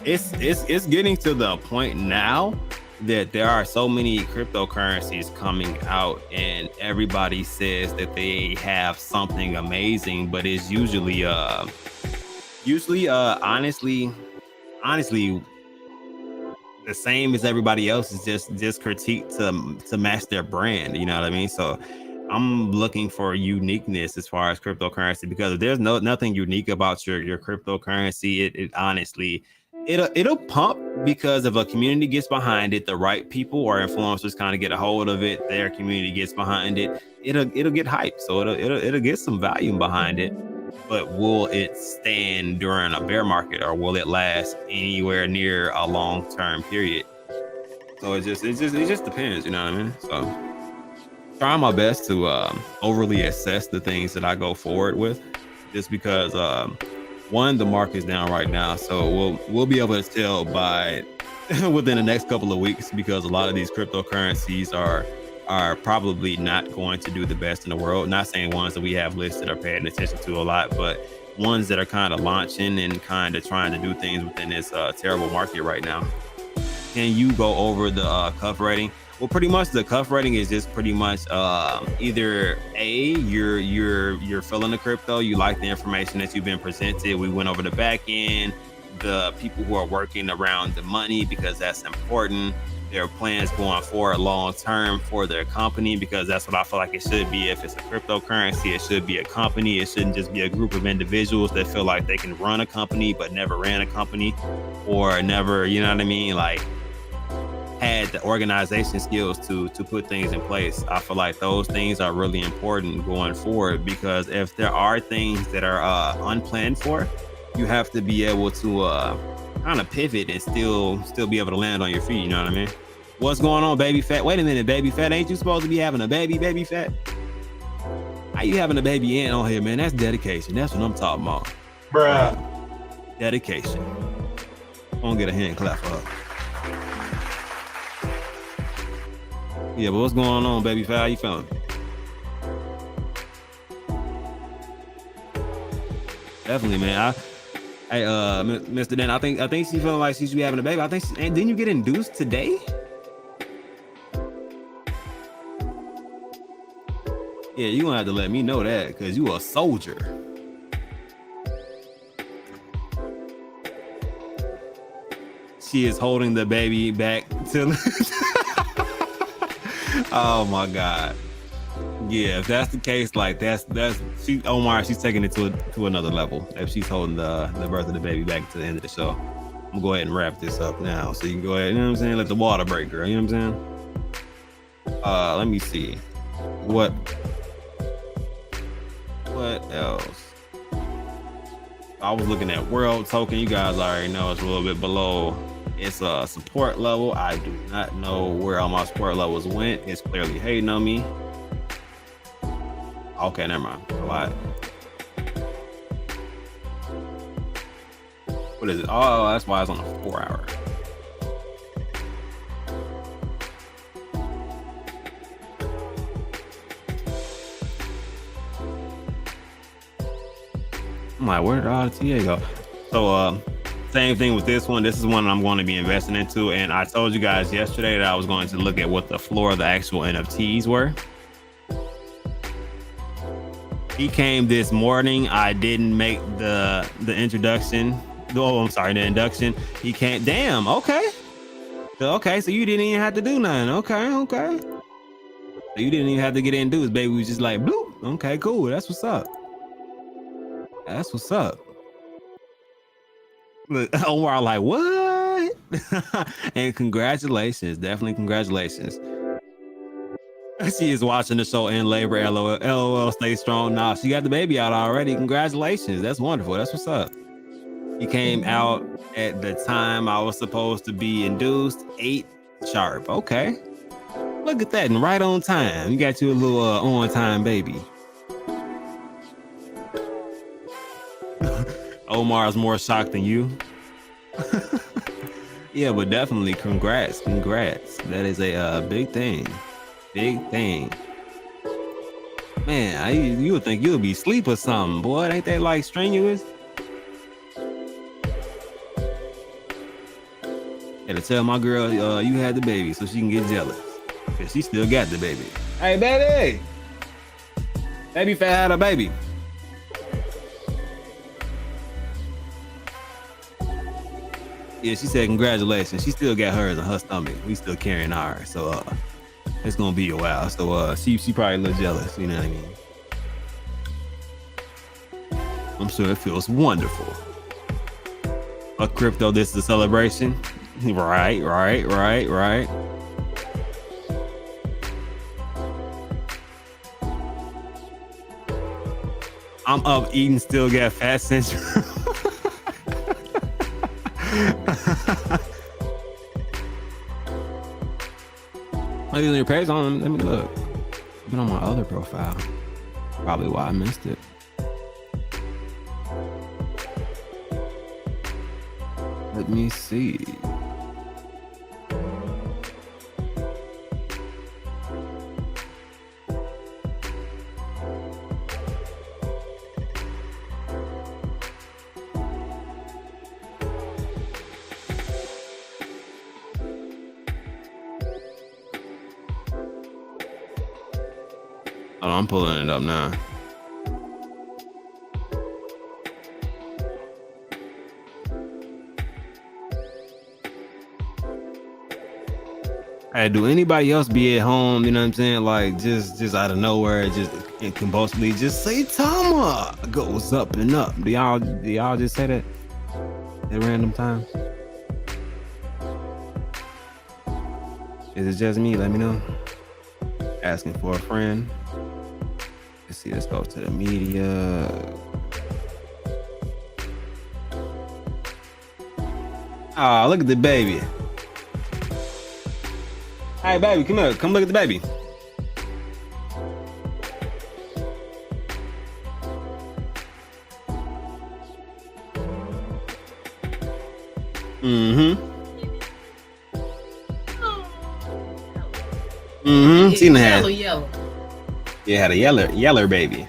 it's getting to the point now that there are so many cryptocurrencies coming out and everybody says that they have something amazing, but it's usually honestly the same as everybody else, is just critique to match their brand, you know what I mean? So I'm looking for uniqueness as far as cryptocurrency, because if there's nothing unique about your cryptocurrency, it honestly it'll pump, because if a community gets behind it, the right people or influencers kind of get a hold of it, their community gets behind it, it'll get hyped, so it'll get some volume behind it. But will it stand during a bear market, or will it last anywhere near a long-term period? So it just depends, you know what I mean? So trying my best to overly assess the things that I go forward with, just because one, the market's down right now, so we'll be able to tell by within the next couple of weeks, because a lot of these cryptocurrencies are probably not going to do the best in the world. Not saying ones that we have listed are paying attention to a lot, but ones that are kind of launching and kind of trying to do things within this terrible market right now. Can you go over the cuff rating? Well, pretty much the cuff rating is just pretty much either A, you're feeling the crypto, you like the information that you've been presented. We went over the back end, the people who are working around the money, because that's important. Their plans going forward long term for their company, because that's what I feel like it should be. If it's a cryptocurrency, it should be a company. It shouldn't just be a group of individuals that feel like they can run a company but never ran a company, or never, you know what I mean, like had the organization skills to put things in place. I feel like those things are really important going forward, because if there are things that are unplanned for, you have to be able to kind of pivot and still be able to land on your feet, you know what I mean? What's going on, Baby Fat? Wait a minute, Baby Fat, ain't you supposed to be having a Baby Fat? How you having a baby ant on here, man? That's dedication. That's what I'm talking about. Bruh. Dedication. I'm gonna get a hand clap for her. Yeah, but what's going on, Baby Fat? How you feeling? Definitely, man. Mr. Dan, I think she's feeling like she should be having a baby. I think and didn't you get induced today? Yeah, you gonna have to let me know that, because you a soldier. She is holding the baby back till oh my God. Yeah, if that's the case, like that's Omar, she's taking it to another level. If she's holding the birth of the baby back to the end of the show. I'm gonna go ahead and wrap this up now, so you can go ahead, you know what I'm saying? Let the water break, girl. You know what I'm saying? Let me see. What else? I was looking at world token. You guys already know it's a little bit below its support level. I do not know where all my support levels went. It's clearly hating on me. Okay, never mind. A lot. What is it? Oh, that's why it's on a 4 hour. I'm like, where did all the TA go? So same thing with this one. This is one I'm going to be investing into, and I told you guys yesterday that I was going to look at what the floor of the actual NFTs were. He came this morning. I didn't make the introduction. Oh, I'm sorry, the induction. He came. Damn. Okay. Okay. So you didn't even have to do nothing. Okay. So you didn't even have to get induced. Baby was just like, bloop. Okay, cool. That's what's up. Look, Omar, like, what? And congratulations. Definitely congratulations. She is watching the show in labor. LOL. LOL. Stay strong. Nah, she got the baby out already. Congratulations. That's wonderful. That's what's up. He came out at the time I was supposed to be induced, 8 sharp. Okay. Look at that. And right on time. You got you a little on time baby. Omar's more shocked than you. Yeah, but definitely congrats. That is a big thing. Man, you would think you'll be asleep or something, boy. Ain't that like strenuous? Had to tell my girl you had the baby so she can get jealous. Cause she still got the baby. Hey, baby! Baby fat had a baby. Yeah, she said congratulations. She still got hers in her stomach. We still carrying ours. So it's gonna be a while. So she probably a little jealous, you know what I mean? I'm sure it feels wonderful. A crypto, this is a celebration. Right. I'm up eating, still got fat syndrome. Maybe on your page on. Let me look. Been on my other profile. Probably why I missed it. Let me see. Oh, I'm pulling it up now. Hey, do anybody else be at home, you know what I'm saying? Like just out of nowhere, just compulsively just say Tama goes up and up. Do y'all just say that at random times? Is it just me? Let me know. Asking for a friend. Let's see, let's go to the media. Oh, look at the baby. Hey, baby, come here. Come look at the baby. Seen that. Yellow. Yeah, had a yeller baby.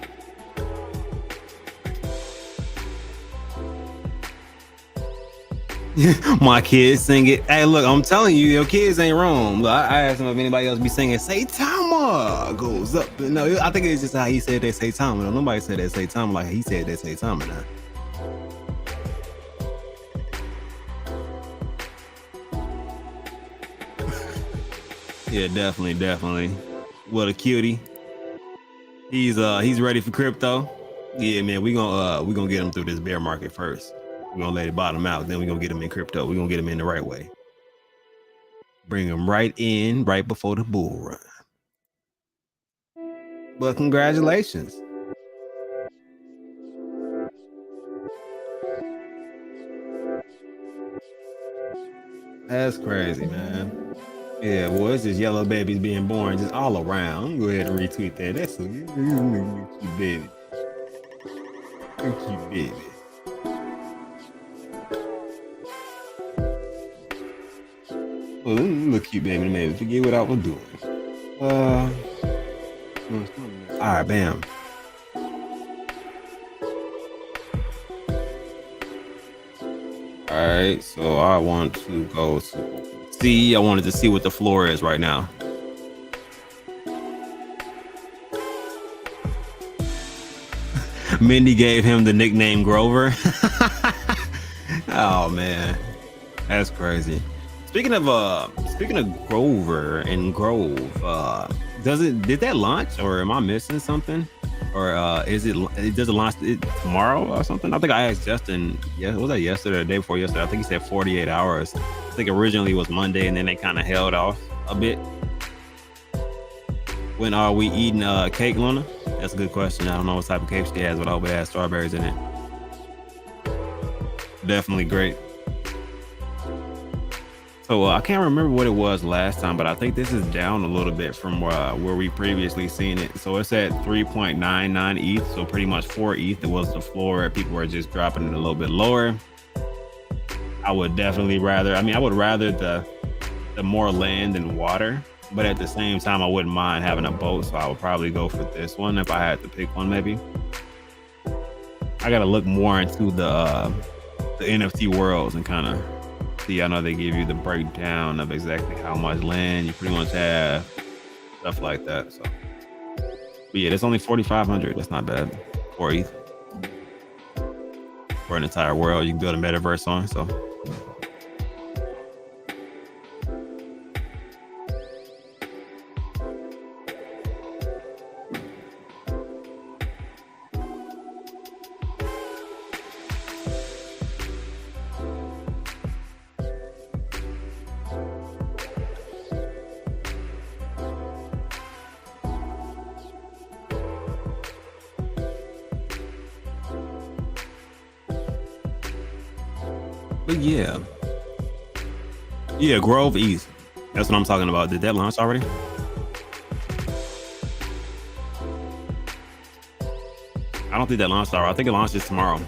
My kids sing it. Hey, look, I'm telling you, your kids ain't wrong. Look, I asked him if anybody else be singing "Say Tama" goes up. No, I think it's just how he said they say Tama. No, nobody said they say Tama like he said they say Tama now. Yeah, definitely. What a cutie. He's ready for crypto. Yeah, man, we gonna get him through this bear market first. We're gonna let it bottom out, then we're gonna get him in crypto. We're gonna get him in the right way. Bring him right in, right before the bull run. But congratulations. That's crazy, man. Yeah, boy, it's just yellow babies being born just all around. I'm gonna go ahead and retweet that. That's so cute, baby. Cute baby. Well, look cute, baby. Maybe forget what I was doing. All right, bam. All right, so I want to go to see. I wanted to see what the floor is right now. Mindy gave him the nickname Grover. Oh man, that's crazy. Speaking of Grover and Grove, did that launch, or am I missing something? Or does it launch tomorrow or something? I think I asked Justin, was that yesterday or the day before yesterday? I think he said 48 hours. I think originally it was Monday and then they kind of held off a bit. When are we eating cake, Luna? That's a good question. I don't know what type of cake she has, but I hope it has strawberries in it. Definitely great. So I can't remember what it was last time, but I think this is down a little bit from where we previously seen it. So it's at 3.99 ETH, so pretty much 4 ETH. It was the floor. People were just dropping it a little bit lower. I would definitely rather, I would rather the more land than water, but at the same time, I wouldn't mind having a boat. So I would probably go for this one if I had to pick one, maybe. I got to look more into the NFT worlds and kind of see. I know they give you the breakdown of exactly how much land you pretty much have, stuff like that. So, but yeah, that's only 4,500. That's not bad for ETH for an entire world you can build a metaverse on. So. But yeah, Grove East. That's what I'm talking about. Did that launch already? I don't think that launched already. I think it launches tomorrow.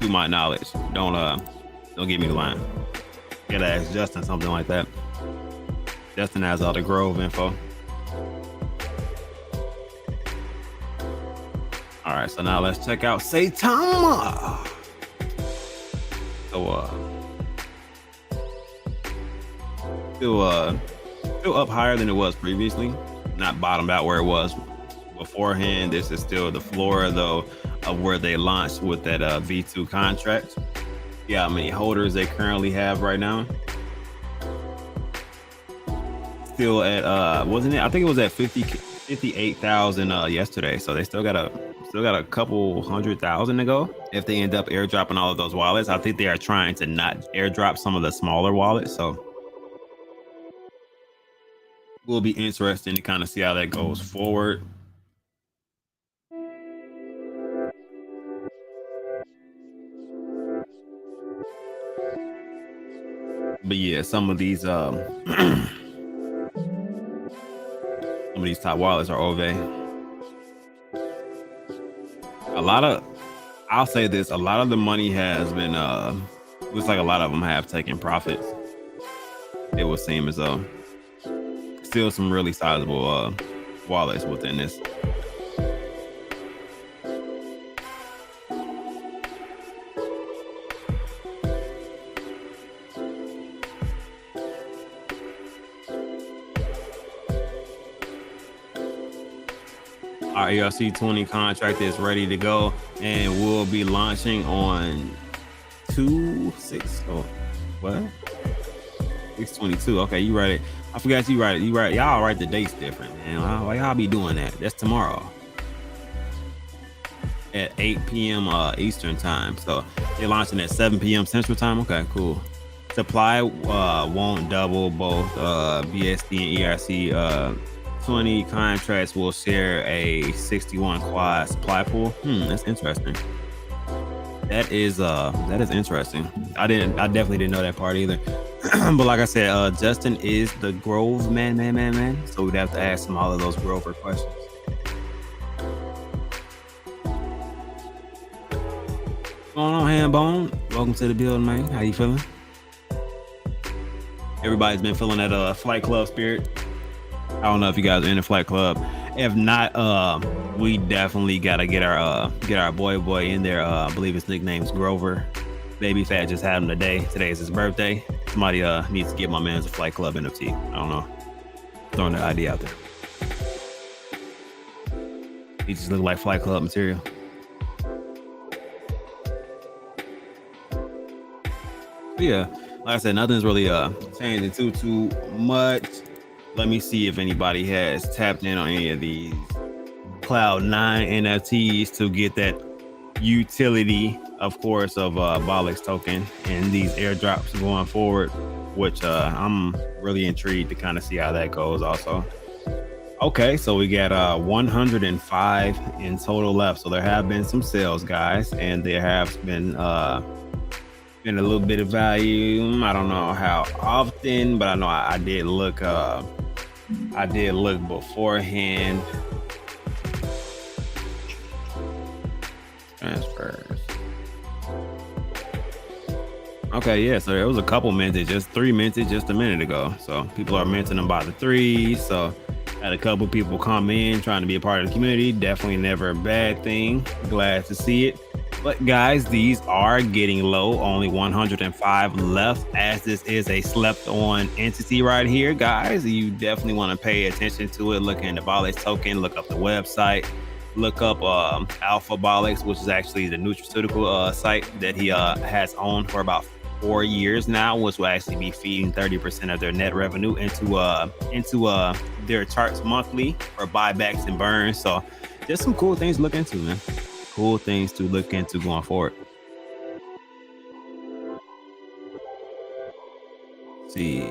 To my knowledge, don't give me the line. Gotta ask Justin something like that. Justin has all the Grove info. All right, so now let's check out Saitama. So still up higher than it was previously, not bottomed out where it was beforehand. This is still the floor though of where they launched with that V2 contract. Yeah, how many holders they currently have right now? Still at wasn't it? I think it was at 58,000 yesterday. So they still got a couple 100,000 to go. If they end up airdropping all of those wallets, I think they are trying to not airdrop some of the smaller wallets. So will be interesting to kind of see how that goes forward. But yeah, some of these some of these top wallets are OVE. I'll say this, a lot of the money has been looks like a lot of them have taken profits. It would seem as though still some really sizable wallets within this. Our ERC20 contract is ready to go and we'll be launching on 6/22. Okay, you read it. I forgot you write it. You write, y'all write the dates different, man. Why y'all be doing that? That's tomorrow at 8 p.m. Eastern time. So they're launching at 7 p.m. Central time. Okay, cool. Supply won't double. Both BSD and ERC 20 contracts will share a 61 quad supply pool. That's interesting. That is interesting. I definitely didn't know that part either. But like I said, Justin is the Grove man. So we'd have to ask him all of those Grover questions. What's going on, Hambone? Welcome to the building, man. How you feeling? Everybody's been feeling that Flight Club spirit. I don't know if you guys are in the Flight Club. If not, we definitely gotta get our boy in there. I believe his nickname's Grover. Baby Fat just had him today. Today is his birthday. Somebody needs to get my man's a Flight Club NFT. I don't know. Throwing that idea out there. He just look like Flight Club material. But yeah, like I said, nothing's really changing too much. Let me see if anybody has tapped in on any of these Cloud9 NFTs to get that utility, of course, of Bolix token and these airdrops going forward. which I'm really intrigued to kind of see how that goes also. Okay, so we got 105 in total left. So there have been some sales, guys, and there have been a little bit of value. I don't know how often, but I know I did look beforehand. Transfers. Okay, yeah, so there was a couple minted, just 3 minted just a minute ago. So people are minting them by the 3. So had a couple people come in trying to be a part of the community. Definitely never a bad thing. Glad to see it. But guys, these are getting low. Only 105 left, as this is a slept on entity right here, guys. You definitely want to pay attention to it. Look in the Bolix token, look up the website, look up Alpha Bolix, which is actually the nutraceutical site that he has owned for about 4 years now, which will actually be feeding 30% of their net revenue into their charts monthly for buybacks and burns. So just some cool things to look into, man. Cool things to look into going forward. Let's see.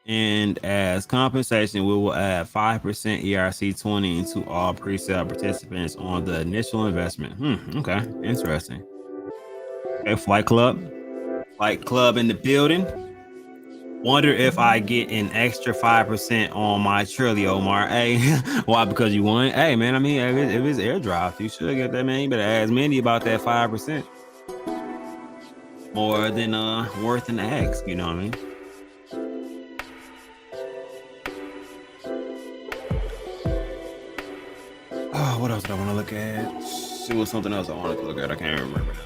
And as compensation, we will add 5% ERC20 into all pre-sale participants on the initial investment. Okay, interesting. Okay, Flight Club in the building. Wonder if I get an extra 5% on my Trilly, Omar. Hey, why? Because you won? Hey, man, I mean, if it's airdrop, you should get that, man. You better ask Mindy about that 5%. More than worth an ask, you know what I mean? Oh, what else did I want to look at? It was something else I wanted to look at. I can't remember now.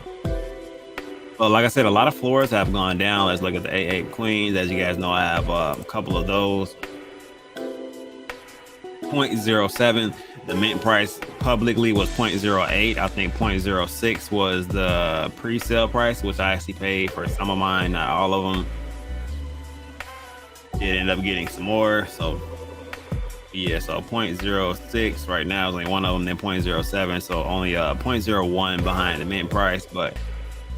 Well, like I said, a lot of floors have gone down. Let's look at the ApeCoins. As you guys know, I have a couple of those. 0.07. The mint price publicly was 0.08. I think 0.06 was the pre-sale price, which I actually paid for some of mine, not all of them. Did end up getting some more. So yeah, so 0.06 right now is only one of them, then 0.07. So only 0.01 behind the mint price. But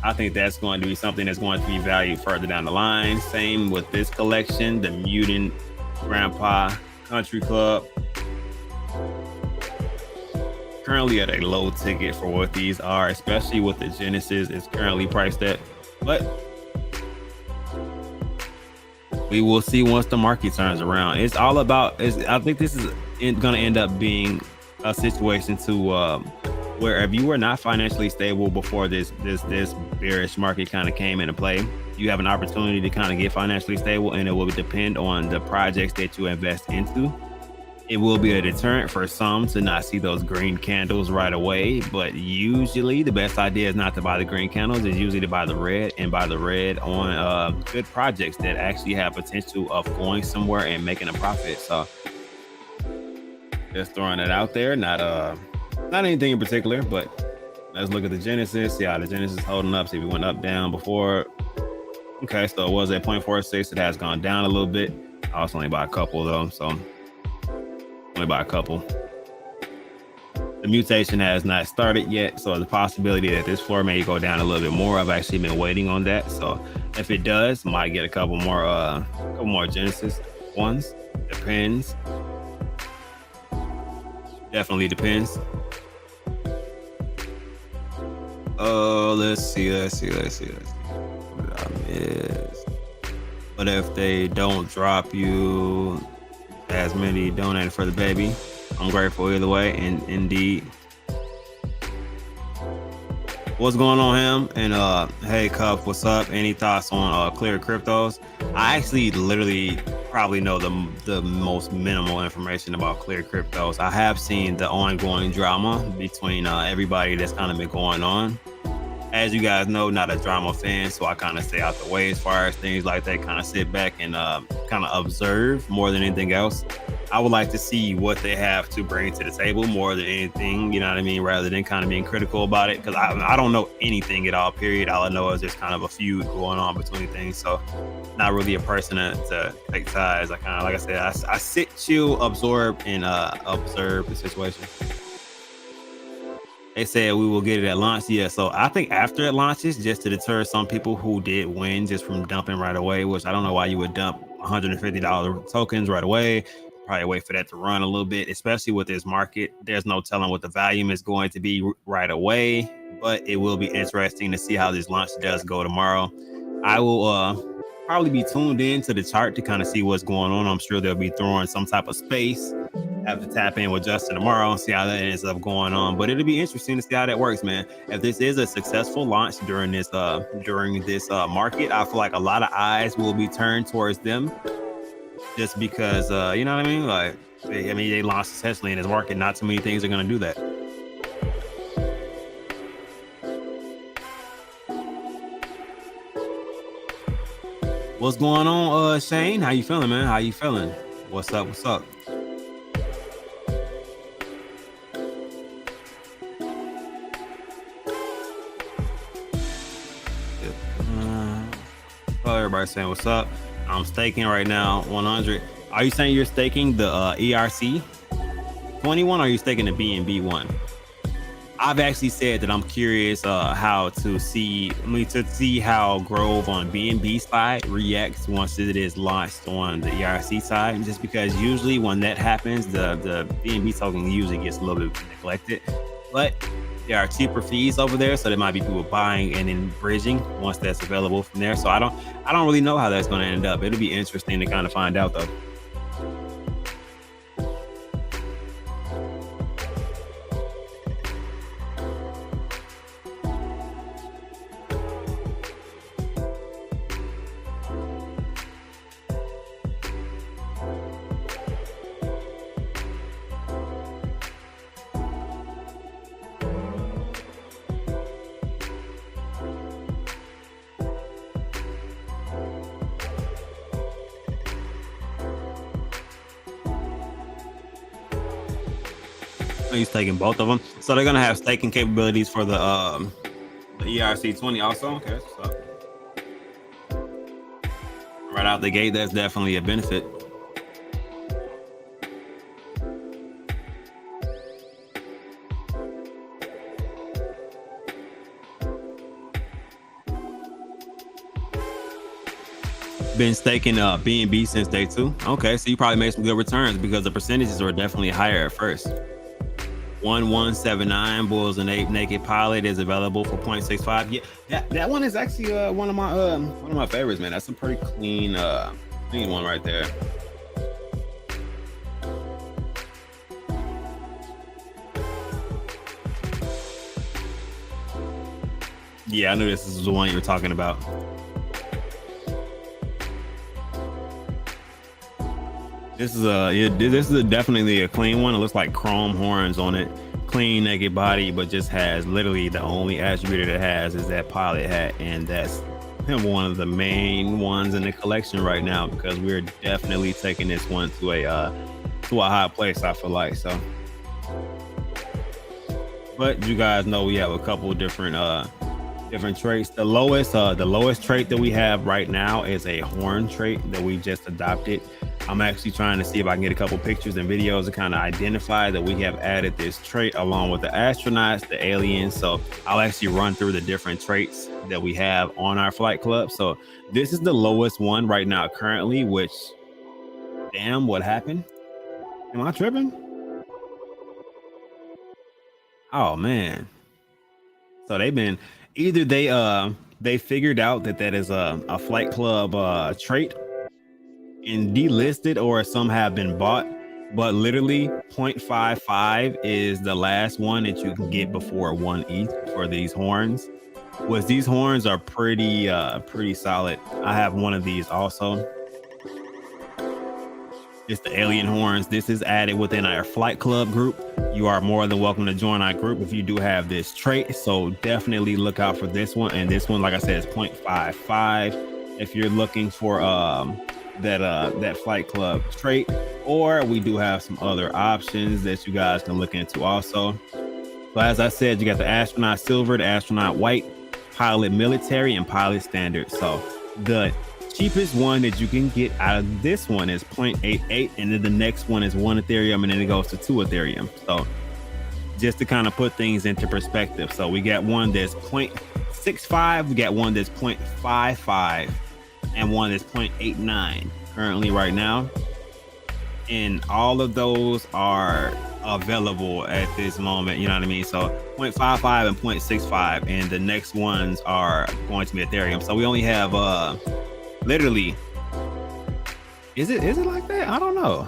I think that's going to be something that's going to be valued further down the line. Same with this collection, the Mutant Grandpa Country Club. Currently at a low ticket for what these are, especially with the Genesis is currently priced at. But we will see once the market turns around. It's all about, I think this is going to end up being a situation to where if you were not financially stable before this bearish market kind of came into play, you have an opportunity to kind of get financially stable, and it will depend on the projects that you invest into. It will be a deterrent for some to not see those green candles right away, but usually the best idea is not to buy the green candles. It's usually to buy the red, and buy the red on good projects that actually have potential of going somewhere and making a profit. So just throwing it out there, not anything in particular, but let's look at the Genesis. See how the Genesis is holding up. See if we went up, down before. Okay, so it was at 0.46. It has gone down a little bit. I was only by a couple though, so only by a couple. The mutation has not started yet, so there's a possibility that this floor may go down a little bit more. I've actually been waiting on that, so if it does, might get a couple more Genesis ones. Depends. Definitely depends. Oh, let's see. What did I miss? But if they don't drop you as many donated for the baby, I'm grateful either way. And indeed, what's going on, Ham? And hey, Cup, what's up? Any thoughts on Clear Cryptos? I actually literally probably know the most minimal information about Clear Cryptos. I have seen the ongoing drama between everybody that's kind of been going on. As you guys know, not a drama fan, so I kind of stay out the way as far as things like that. Kind of sit back and kind of observe more than anything else. I would like to see what they have to bring to the table more than anything, you know what I mean, rather than kind of being critical about it, because I don't know anything at all, period. All I know is there's kind of a feud going on between things, so not really a person to take sides. I kind of, like I said, I sit, chill, absorb, and observe the situation. They said we will get it at launch. Yeah, so I think after it launches, just to deter some people who did win just from dumping right away, which I don't know why you would dump $150 tokens right away. Probably wait for that to run a little bit, especially with this market. There's no telling what the volume is going to be right away, but it will be interesting to see how this launch does go tomorrow. I will probably be tuned in to the chart to kind of see what's going on. I'm sure they'll be throwing some type of space. Have to tap in with Justin tomorrow and see how that ends up going on. But it'll be interesting to see how that works, man. If this is a successful launch during this market, I feel like a lot of eyes will be turned towards them, just because you know what I mean. Like, they launched successfully in this market. Not too many things are going to do that. What's going on, Shane? How you feeling, man? How you feeling? What's up? What's up? Everybody saying what's up. I'm staking right now 100. Are you saying you're staking the ERC 21 or are you staking the BNB one? I've actually said that I'm curious how to see how Grove on BNB side reacts once it is launched on the ERC side, just because usually when that happens, the BNB token usually gets a little bit neglected, but there are cheaper fees over there, so there might be people buying and then bridging once that's available from there. So I don't really know how that's going to end up. It'll be interesting to kind of find out though. He's taking both of them, so they're gonna have staking capabilities for the ERC20 also. Okay, so right out the gate, that's definitely a benefit. Been staking BNB since day 2. Okay, so you probably made some good returns because the percentages are definitely higher at first. 1179 Bulls and Ape Naked Pilot is available for 0.65. Yeah, that one is actually one of my favorites, man. That's a pretty clean one right there. Yeah, I knew this is the one you were talking about. This is definitely a clean one. It looks like chrome horns on it, clean naked body, but just has literally the only attribute it has is that pilot hat, and that's one of the main ones in the collection right now because we're definitely taking this one to a high place, I feel like. So, but you guys know we have a couple of different traits. The lowest trait that we have right now is a horn trait that we just adopted. I'm actually trying to see if I can get a couple pictures and videos to kind of identify that we have added this trait along with the astronauts, the aliens. So I'll actually run through the different traits that we have on our flight club. So this is the lowest one right now currently, which, damn, what happened? Am I tripping? Oh man. So they figured out that is a flight club trait and delisted, or some have been bought, but literally 0.55 is the last one that you can get before 1 ETH for these horns. Which these horns are pretty solid. I have one of these also. It's the alien horns. This is added within our flight club group. You are more than welcome to join our group if you do have this trait. So definitely look out for this one. And this one, like I said, is 0.55 if you're looking for that flight club trait. Or we do have some other options that you guys can look into also. So as I said, you got the astronaut silver, the astronaut white, pilot military, and pilot standard. So the cheapest one that you can get out of this one is 0.88, and then the next one is 1 Ethereum, and then it goes to 2 Ethereum. So just to kind of put things into perspective. So we got one that's 0.65, we got one that's 0.55, and one that's 0.89 currently right now. And all of those are available at this moment, you know what I mean? So 0.55 and 0.65, and the next ones are going to be Ethereum. So we only have literally, is it like that? I don't know.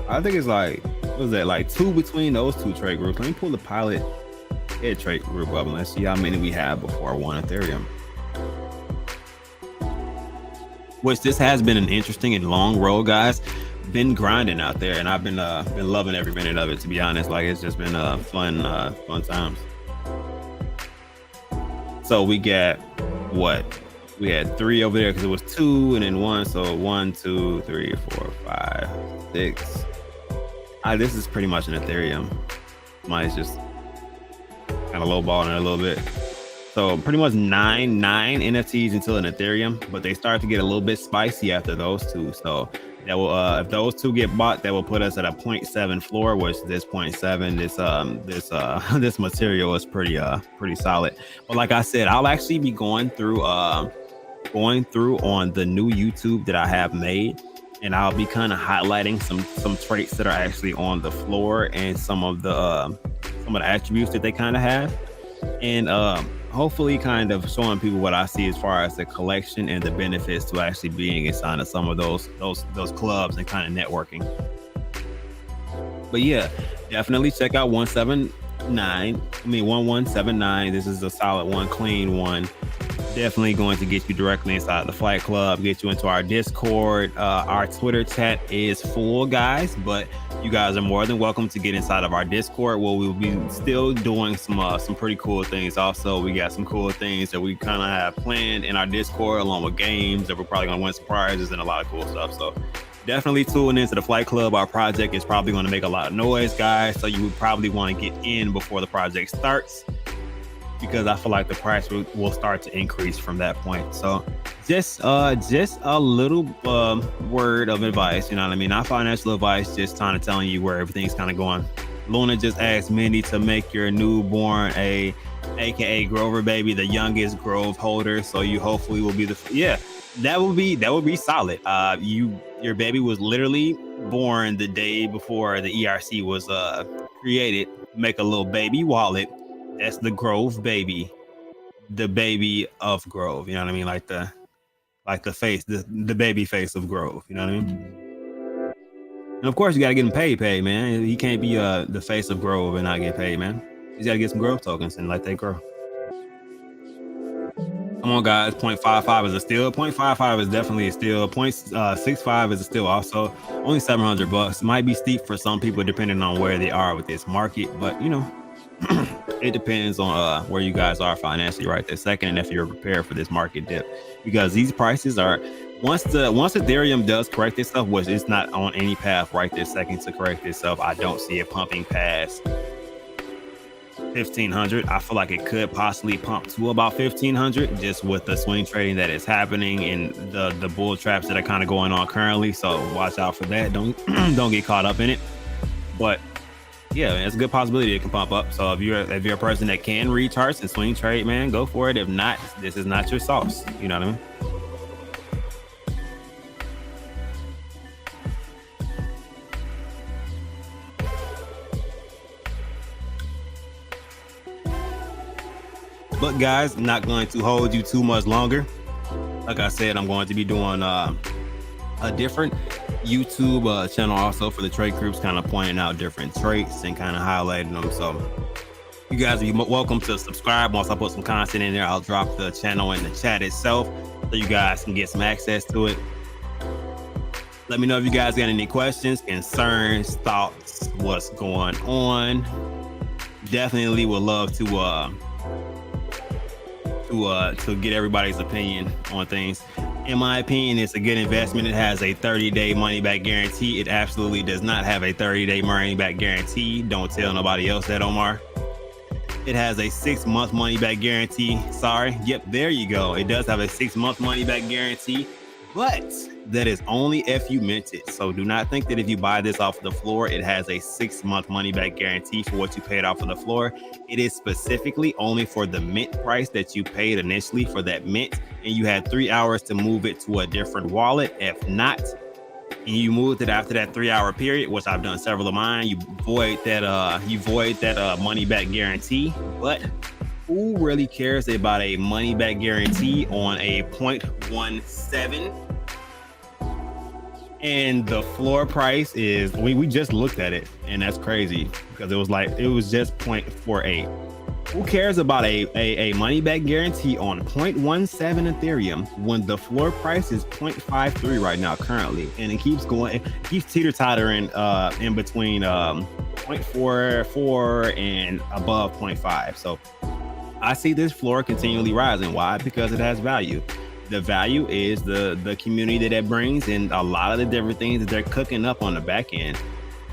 I think it's like, what was that, like 2 between those 2 trade groups. Let me pull the pilot head trade group up and let's see how many we have before 1 Ethereum. Which this has been an interesting and long road, guys. Been grinding out there, and I've been loving every minute of it, to be honest. Like, it's just been fun times. So we got what? We had 3 over there because it was 2 and then 1. So 1, 2, 3, 4, 5, 6. This is pretty much an Ethereum. Mine's just kind of lowballing it a little bit. So pretty much 9 NFTs until an Ethereum, but they start to get a little bit spicy after those 2. So that will, if those 2 get bought, that will put us at a 0.7 floor, which this 0.7, this material is pretty solid. But like I said, I'll actually be going through on the new YouTube that I have made, and I'll be kind of highlighting some traits that are actually on the floor and some of the attributes that they kind of have, and hopefully kind of showing people what I see as far as the collection and the benefits to actually being inside of some of those clubs and kind of networking. But yeah, definitely check out 1179. This is a solid one, clean one. Definitely going to get you directly inside the Flight Club, get you into our Discord. Our Twitter chat is full, guys, but you guys are more than welcome to get inside of our Discord, where we'll be still doing some pretty cool things. Also, we got some cool things that we kind of have planned in our Discord, along with games that we're probably going to win some prizes and a lot of cool stuff. So definitely tune into the Flight Club. Our project is probably going to make a lot of noise, guys, so you would probably want to get in before the project starts, because I feel like the price will start to increase from that point. So just a little word of advice, you know what I mean? Not financial advice, just kind of telling you where everything's kind of going. Luna just asked Mindy to make your newborn a AKA Grover baby, the youngest Grove holder. So you hopefully will be that would be solid. Your baby was literally born the day before the ERC was created. Make a little baby wallet. That's the Grove baby, the baby of Grove. You know what I mean? Like the face, the baby face of Grove. You know what I mean? And of course, you gotta get him paid, man. He can't be the face of Grove and not get paid, man. You gotta get some Grove tokens and let that grow. Come on, guys. 0.55 is a steal. 0.55 is definitely a steal. 0.65 is a steal also. Only $700. Might be steep for some people depending on where they are with this market, but you know, it depends on where you guys are financially right this second, and if you're prepared for this market dip, because these prices are, once Ethereum does correct itself, which it's not on any path right this second to correct itself, I don't see it pumping past 1,500. I feel like it could possibly pump to about 1,500 just with the swing trading that is happening and the bull traps that are kind of going on currently. So watch out for that. Don't get caught up in it. But yeah, it's a good possibility it can pump up. So if you're a person that can read charts and swing trade, man, go for it. If not, this is not your sauce. You know what I mean? But guys, I'm not going to hold you too much longer. Like I said, I'm going to be doing a different YouTube channel also for the trade groups, kind of pointing out different traits and kind of highlighting them. So you guys are welcome to subscribe. Once I put some content in there, I'll drop the channel in the chat itself so you guys can get some access to it. Let me know if you guys got any questions, concerns, thoughts, what's going on. Definitely would love to get everybody's opinion on things. In my opinion, it's a good investment. It has a 30-day money-back guarantee. It absolutely does not have a 30-day money-back guarantee. Don't tell nobody else that, Omar. It has a 6-month money-back guarantee. Sorry. Yep, there you go. It does have a 6-month money-back guarantee, but That is only if you mint it. So do not think that if you buy this off the floor, it has a 6-month money back guarantee for what you paid off of the floor. It is specifically only for the mint price that you paid initially for that mint. And you had 3 hours to move it to a different wallet. If not, and you moved it after that 3-hour period, which I've done several of mine, you void that money back guarantee. But who really cares about a money back guarantee on a 0.17? And the floor price is, we just looked at it, and that's crazy because it was just 0.48. Who cares about a money back guarantee on 0.17 Ethereum when the floor price is 0.53 right now currently, and it keeps going, it keeps teeter-tottering in between 0.44 and above 0.5. So I see this floor continually rising. Why? Because it has value. The value is the community that it brings and a lot of the different things that they're cooking up on the back end.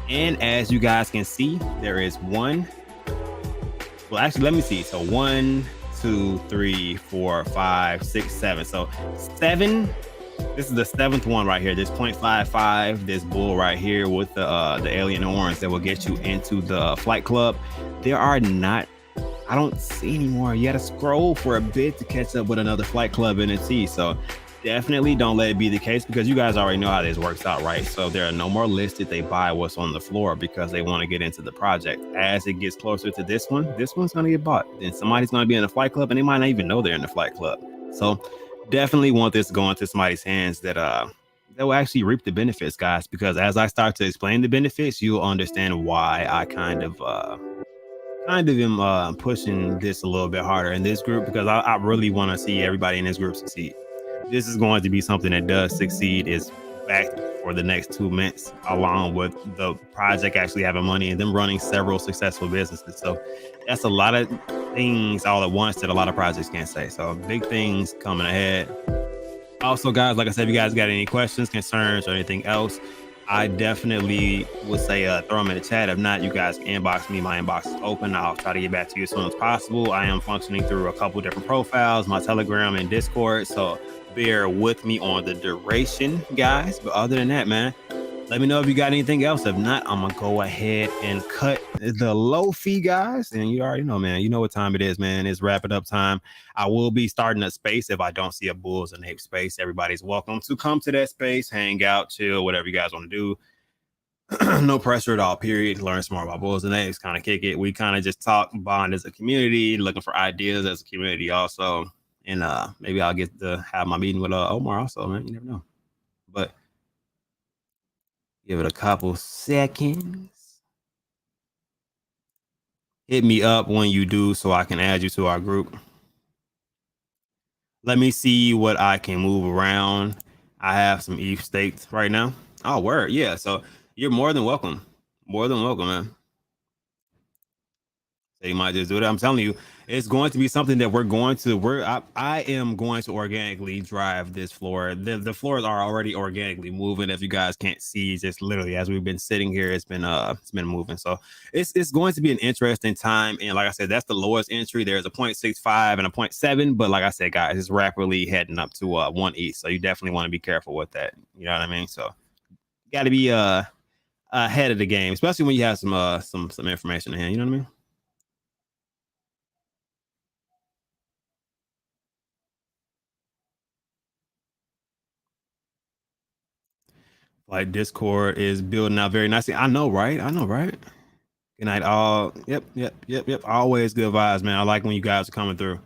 And as you guys can see, there is one. Well, actually, let me see. So 1, 2, 3, 4, 5, 6, 7. So 7. This is the 7th one right here. This 0.55. This bull right here with the alien orange that will get you into the flight club. There are not. I don't see anymore. You got to scroll for a bit to catch up with another flight club NFT. So definitely don't let it be the case because you guys already know how this works out, right? So there are no more listed. They buy what's on the floor because they want to get into the project. As it gets closer to this one's going to get bought. Then somebody's going to be in the flight club and they might not even know they're in the flight club. So definitely want this to go into somebody's hands that will actually reap the benefits, guys, because as I start to explain the benefits, you'll understand why I kind of am pushing this a little bit harder in this group because I really want to see everybody in this group succeed. This is going to be something that does succeed, is backed for the next 2 months, along with the project actually having money and them running several successful businesses. So that's a lot of things all at once that a lot of projects can't say. So big things coming ahead. Also, guys, like I said, if you guys got any questions, concerns, or anything else, I definitely would say throw them in the chat. If not, you guys can inbox me. My inbox is open. I'll try to get back to you as soon as possible. I am functioning through a couple different profiles, my Telegram and Discord. So bear with me on the duration, guys. But other than that, man, let me know if you got anything else. If not, I'm going to go ahead and cut the low fee, guys. And you already know, man. You know what time it is, man. It's wrap it up time. I will be starting a space if I don't see a Bulls and Ape space. Everybody's welcome to come to that space, hang out, chill, whatever you guys want to do. No pressure at all, period. Learn some more about Bulls and Apes, kind of kick it. We kind of just talk, bond as a community, looking for ideas as a community also. And maybe I'll get to have my meeting with Omar also, man. You never know. But give it a couple seconds. Hit me up when you do so I can add you to our group. Let me see what I can move around. I have some ETH staked right now. Oh, word. Yeah. So you're more than welcome. More than welcome, man. So you might just do it. I'm telling you, it's going to be something that I am going to organically drive this floor. The floors are already organically moving. If you guys can't see, just literally as we've been sitting here, it's been moving. So it's going to be an interesting time. And like I said, that's the lowest entry. There's a 0.65 and a 0.7. But like I said, guys, it's rapidly heading up to 1 ETH. So you definitely want to be careful with that. You know what I mean? So you got to be ahead of the game, especially when you have some information in hand. You know what I mean? Like Discord is building out very nicely. I know, right? Good night, all. Yep. Always good vibes, man. I like when you guys are coming through.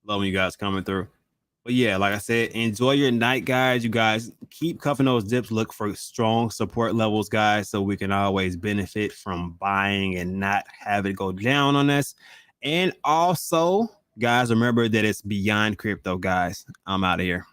Love when you guys are coming through. But yeah, like I said, enjoy your night, guys. You guys keep cuffing those dips. Look for strong support levels, guys, so we can always benefit from buying and not have it go down on us. And also, guys, remember that it's beyond crypto, guys. I'm out of here.